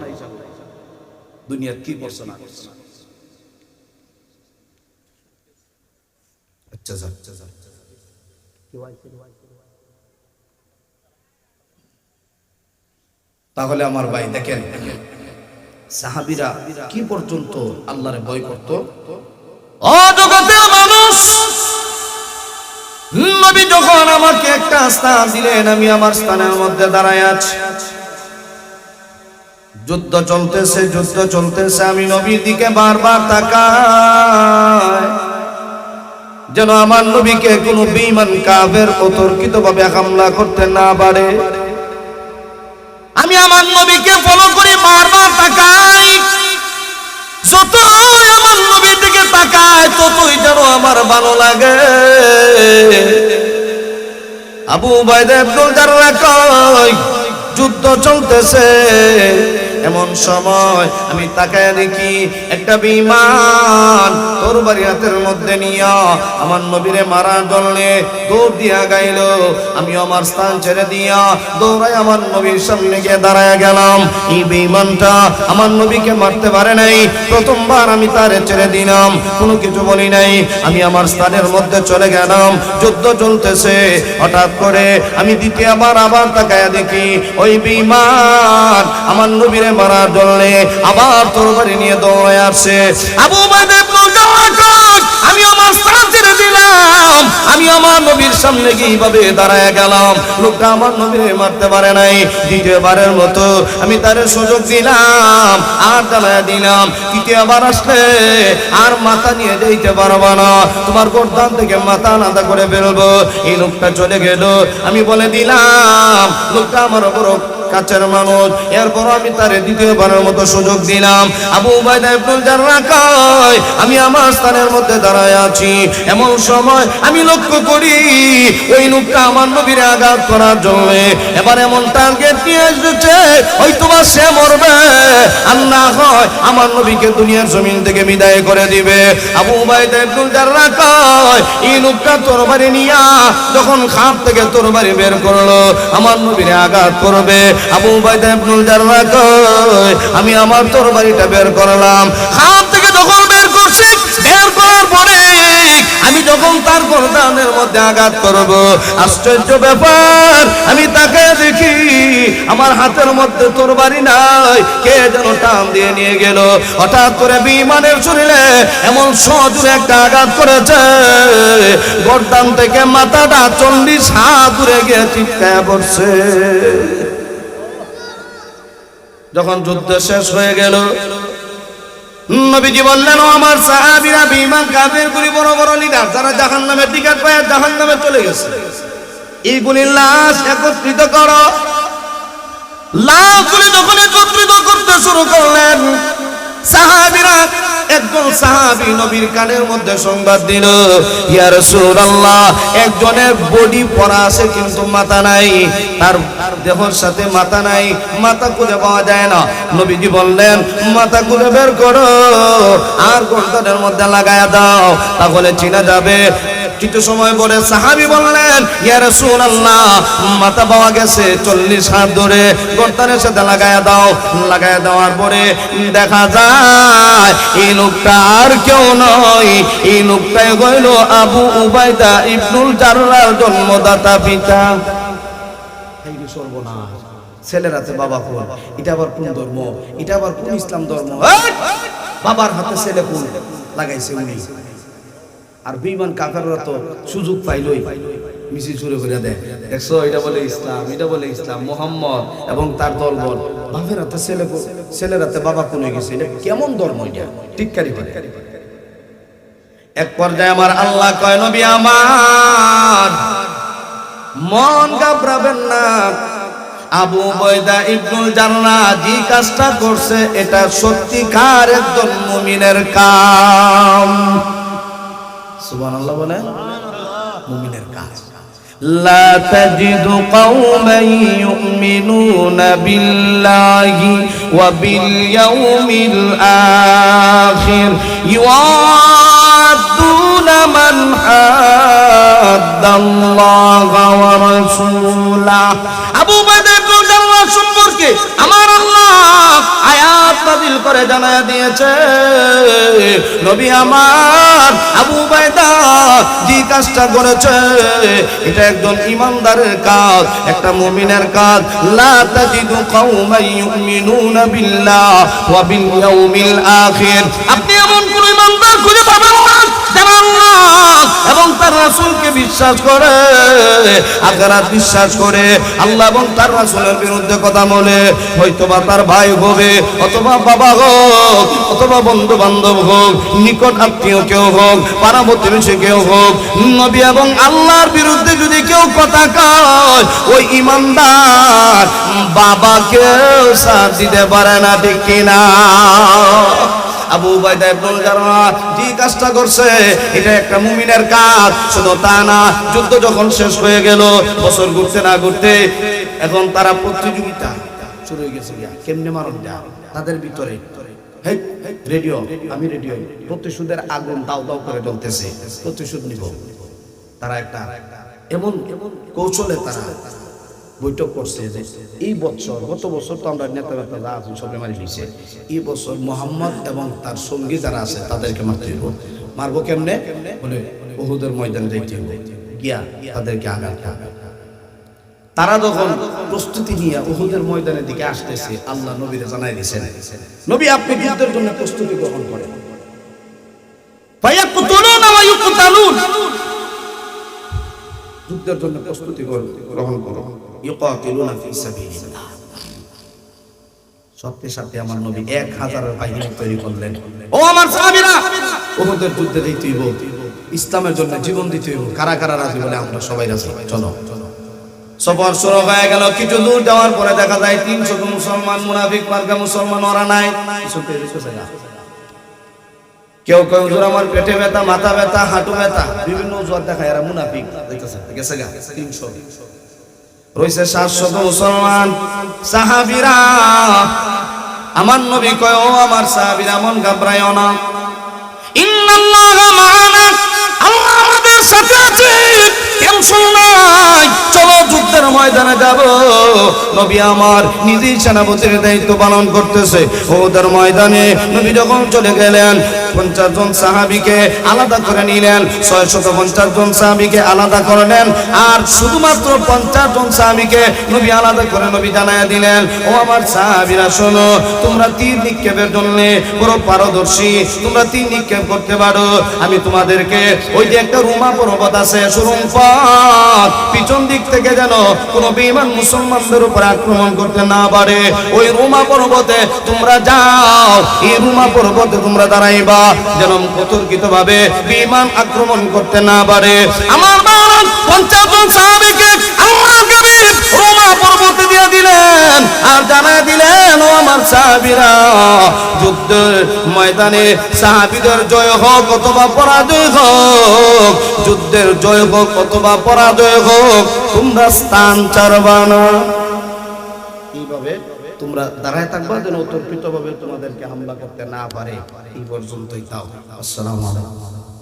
দুনিয়ার কি করছ না করছ। আচ্ছা যা। তাহলে আমার ভাই দেখেন, সাহাবীরা কি পর্যন্ত আল্লাহরে ভয় করত। ও জগতের মানুষ, নবী যখন আমাকে একটা স্থান দিলেন, আমি আমার স্থানের মধ্যে দাঁড়ায় আছি। যুদ্ধ চলতেছে, আমি নবীর দিকে বারবার তাকাই, যেন আমার নবীকে কোনো বেঈমান কাফের অতর্কিতভাবে হামলা করতে না পারে। আমি আমার নবীকে ফলো করি, বারবার তাকাই। যতই আমার নবীর দিকে তাকায়, ততই যেন আমার ভালো লাগে। আবু উবাইদা ইবনুল জাররাহ কয়, যুদ্ধ চলতেছে, এমন সময় আমি তাকায় দেখি একটা বেঈমান তরবারি হাতের মধ্যে নিয়া আমার নবীরে মারার জন্য দৌড় দিয়া গাইল। আমি আমার স্থান ছেড়ে দিয়া দৌড়ায় আমার নবীর সামনে গিয়ে দাঁড়ায় গেলাম। এই বেঈমানটা আমার নবীকে মারতে পারে নাই। প্রথমবার আমি তারে ছেড়ে দিলাম, কোনো কিছু বলি নাই। আমি আমার স্থানের মধ্যে চলে গেলাম। যুদ্ধ চলতেছে, হঠাৎ করে আমি দ্বিতীয়বার আবার তাকায় দেখি ওই বেঈমান আমার নবীরে মারার জন্য আবার তরবারি নিয়ে দৌড়ায় আসছে। আবু উবাইদা ইবনুল জাররাহ, আমি আমার স্থান ছেড়ে দিলাম, আমি আমার নবীর সামনে গিয়ে এইভাবে দাঁড়ায় গেলাম। লোকটা আমার নবীরে মারতে পারে নাই। দ্বিতীয়বারের মতো আমি তারে সুযোগ দিলাম, আর দাঁড়ায় দিলাম। তৃতীয়বার আসলে আর মাথা নিয়ে যাইতে পারবো না, তোমার গর্দান থেকে মাথা আলাদা করে বেরোবো। এই লোকটা চলে গেল। আমি বলে দিলাম, লোকটা আমার বড় কাছের মানুষ। এরপর আমি তারে দ্বিতীয়বারের মতো সুযোগ দিলাম। আবু উবাইদা ইবনুল জাররাহ কয়, আমি আমার স্থানের মধ্যে দাঁড়ায় আছি। এমন সময় আমি লক্ষ্য করি ওই লোকটা আমার নবীরে আঘাত করার জন্য এবার এমন টার্গেট নিয়ে এসেছে, হয়তোবা সে মরবে, আর না হয় আমার নবীকে দুনিয়ার জমিন থেকে বিদায় করে দিবে। আবু উবাইদা ইবনুল জাররাহ কয়, এই লোকটা তরবারি নিয়া যখন খাপ থেকে তরবারি বের করলো, আমার নবীরে আঘাত করবে। আবু উবাইদা ইবনুল জাররাহ কয়, আমি আমার তরবারিটা বের করলাম। খাপ থেকে যখন বের করছি, বের করার পরে আমি যখন তার গর্দানের মধ্যে আঘাত করব, আশ্চর্য ব্যাপার, আমি তাকে দেখি আমার হাতের মধ্যে তরবারি নাই, কে যেন টান দিয়ে নিয়ে গেল। হঠাৎ করে বেঈমানের শরীরে এমন সজোরে একটা আঘাত করেছে, গর্দান থেকে মাথাটা 40 হাত দূরে গিয়ে চিৎকার করছে। যখন যুদ্ধ শেষ হয়ে গেল, নবীজি বললেন, ও আমার সাহাবীরা, বেঈমান কাফের গুলি বড় বড় লিডার যারা জাহান্নামের টিকিট পায় জাহান্নামে চলে গেছে, এইগুলির লাশ একত্রিত করো। লাশগুলি যখন একত্রিত করতে শুরু করলেন, সাহাবীরা একজন সাহাবী নবীর কানের মধ্যে সংবাদ দিল, ইয়া রাসূলুল্লাহ, একজনের বডি পরা আছে কিন্তু মাথা নাই, তার দেহের সাথে মাথা নাই, মাথা খুঁজে পাওয়া যায় না। নবীজি বললেন, মাথা খুঁজে বের করো আর গর্দনের মধ্যে লাগায়া দাও, তাহলে চিনা যাবে। কিছু সময় পরে সাহাবী বললেন, ইয়া রাসূলুল্লাহ, মাথা পাওয়া গেছে, 40 হাত ধরে গর্দনের সাথে লাগায়া দাও। লাগায়া দেওয়ার পরে দেখা যায় এই লোকটা আর কেউ নয়, এই লোকটাই হইল আবু উবাইদা ইবনুল জাররাহর জন্মদাতা পিতা। এই সর্বনাশ, ছেলের হাতে বাবা কোন, এটা আবার কোন ধর্ম, এটা আবার কোন ইসলাম ধর্ম? বাবার হাতে ছেলে কোন লাগাইছে উনি। আর বেঈমান কাফেররা তো সুযোগ পাইলই মিছিল শুরু করে দেয়, দেখছো এটা বলে ইসলাম, এটা বলে ইসলাম, মুহাম্মদ এবং তার দলবল। বাপের হাতে ছেলে, ছেলের হাতে বাবা কোন হয়ে গেছে, এটা কেমন ধর্ম? এটা টিক্কারি করে। এক পর্যায়ে আমার আল্লাহ কয়, নবী আমার মন ঘাবড়াবেন না, আবু উবাইদা ইবনুল জাররাহ যে কাজটা করছে এটা সত্যিকার একজন মুমিনের কাম। সুবহানাল্লাহ বলেন, মুমিনের কাজ। লা তাজিদু কওমান ইউমিনুনা বিল্লাহি ওয়া বিল ইয়াউমিল আখির ইউআদ্দুনা মান হাদ্দাল্লাহা ওয়া রাসূলাহু। আবু উবাইদা ইবনুল জাররাহ সম্পর্কে আমার আল্লাহ আয়াত নাযিল করে জানায়া দিয়েছে, নবী আমার আবু উবাইদা যে কাজটা করেছে এটা একজন ইমানদারের কাজ, একটা মুমিনের কাজ। লা তাজিদু কওমান ইউমিনুনা বিল্লাহ ওয়া বিল ইয়াউমিল আখির। আপনি এমন কোন ইমানদার খুঁজে পাবেন না যারা আল্লাহ এবং তার রাসূলকে বিশ্বাস করে, আখিরাত বিশ্বাস করে, আল্লাহ এবং তার রাসূলের বিরুদ্ধে কথা বলে, হয়তোবা তার ভাই হবে, অথবা বাবা হোক, অথবা বন্ধু বান্ধব হোক, নিকট আত্মীয় কেউ হোক, পাড়া প্রতিবেশী কেউ হোক, নবী এবং আল্লাহর বিরুদ্ধে যদি কেউ কথা কয়, ওই ইমানদার বাবাকেও সাথ দিতে পারে না, ঠিক কিনা? আবু উবাইদা ইবনুল জাররাহ যে কাজটা করছে এটা একটা মুমিনের কাজ। শুধু তা না, যুদ্ধ যখন শেষ হয়ে গেল, বছর ঘুরতে না ঘুরতে এখন তারা প্রতিযোগিতা শুরু হয়ে গেছে, কেমনে মারণ যায় তাদের ভিতরে। রেডিও, আমি রেডিও, প্রতিশোধের আগুন দাও দাও করে জ্বলতেছে, প্রতিশোধ নিব। তারা একটা এমন কৌশলে তারা বৈঠক করছে যে এই বছর, গত বছর তো আমরা নেতা নেতা যা আছে সবাই মারি দিয়েছে, এই বছর মোহাম্মদ এবং তার সঙ্গী যারা আছে তাদেরকে মারতে হইব। মারবো কেমনে? বলে উহুদের ময়দানে যাইতে হবে, গিয়া তাদেরকে আঘাত। তারা যখন প্রস্তুতি নিয়ে উহুদের ময়দানের দিকে আসতেছে, আল্লাহ নবীরে জানাই দিয়েছেন, নবী আপনি যুদ্ধের জন্য প্রস্তুতি গ্রহণ করেন। ফায়াকুতুলুনা ওয়া ইউকতালুন, যুদ্ধের জন্য প্রস্তুতি গ্রহণ করো। ইউকাতিলুনা ফি সাবিলিল্লাহ। সত্যি সাথে আমার নবী 1000 বাহিনী তৈরি করলেন। ও আমার সাহাবীরা, উহুদের যুদ্ধে যেতে হইব, ইসলামের জন্য জীবন দিতে হইব। কারা কারা রাজি বলে? আমরা সবাই রাজি, চলো। সফর শুরু হয়ে গেল। কিছু দূর যাওয়ার পরে দেখা যায় 300 মুসলমান, মুনাফিক মার্কা মুসলমান ওরা নাই। কেউ কেউ হুজুর আমার পেটে ব্যথা, মাথা ব্যথা, হাঁটু ব্যথা, বিভিন্ন অজুহাত দেখায়, এরা মুনাফিক। গেছে গা 300 রইছে 700 মুসলমান। সাহাবীরা, আমার নবী কয়, ও আমার সাহাবীরা মন ঘাবড়ায়ও না, ইন্নাল্লাহা মা'ানা, আল্লাহ আমাদের সাথে আছে, টেনশন নাই, চলো যুদ্ধের ময়দানে যাব। নবী আমার নিজেই সেনাপতির দায়িত্ব পালন করতেছে। উহুদের ময়দানে নবী যখন চলে গেলেন, 50 জন সাহাবীকে আলাদা করে নিলেন, 650 জন সাহাবীকে আলাদা করলেন, আর শুধুমাত্র 50 জন সাহাবীকে নবী আলাদা করে নবী জানায়া দিলেন, ও আমার সাহাবীরা শোনো, তোমরা তীর নিক্ষেপের জন্য বড় পারদর্শী, তোমরা তীর নিক্ষেপ করতে পারো। আমি তোমাদেরকে ওই যে একটা রুমা পর্বত আছে, সুরুম পথ, পিছন দিক থেকে যেন কোনো বেঈমান মুসলমানদের উপর আক্রমণ করতে না পারে, ওই রুমা পর্বতে তোমরা যাও, এই রুমা পর্বতে তোমরা দাঁড়াইবা, যেন অতর্কিতভাবে বেঈমান আক্রমণ করতে না পারে। আমার 50 জন সাহাবীকে আল্লাহর নবী রোমা পর্বতে দিয়ে দিলেন আর জানায় দিলেন, ও আমার সাহাবীরা, যুদ্ধের ময়দানে সাহাবীদের জয় হোক অথবা পরাজয় হোক, যুদ্ধের জয় হোক অথবা পরাজয় হোক, তোমরা স্থান ছাড়বা না। এইভাবে তোমরা দাঁড়ায় থাকবা যেন অতর্কিতভাবে তোমাদেরকে হামলা করতে না পারে। এই পর্যন্তই তাও। আসসালামু আলাইকুম।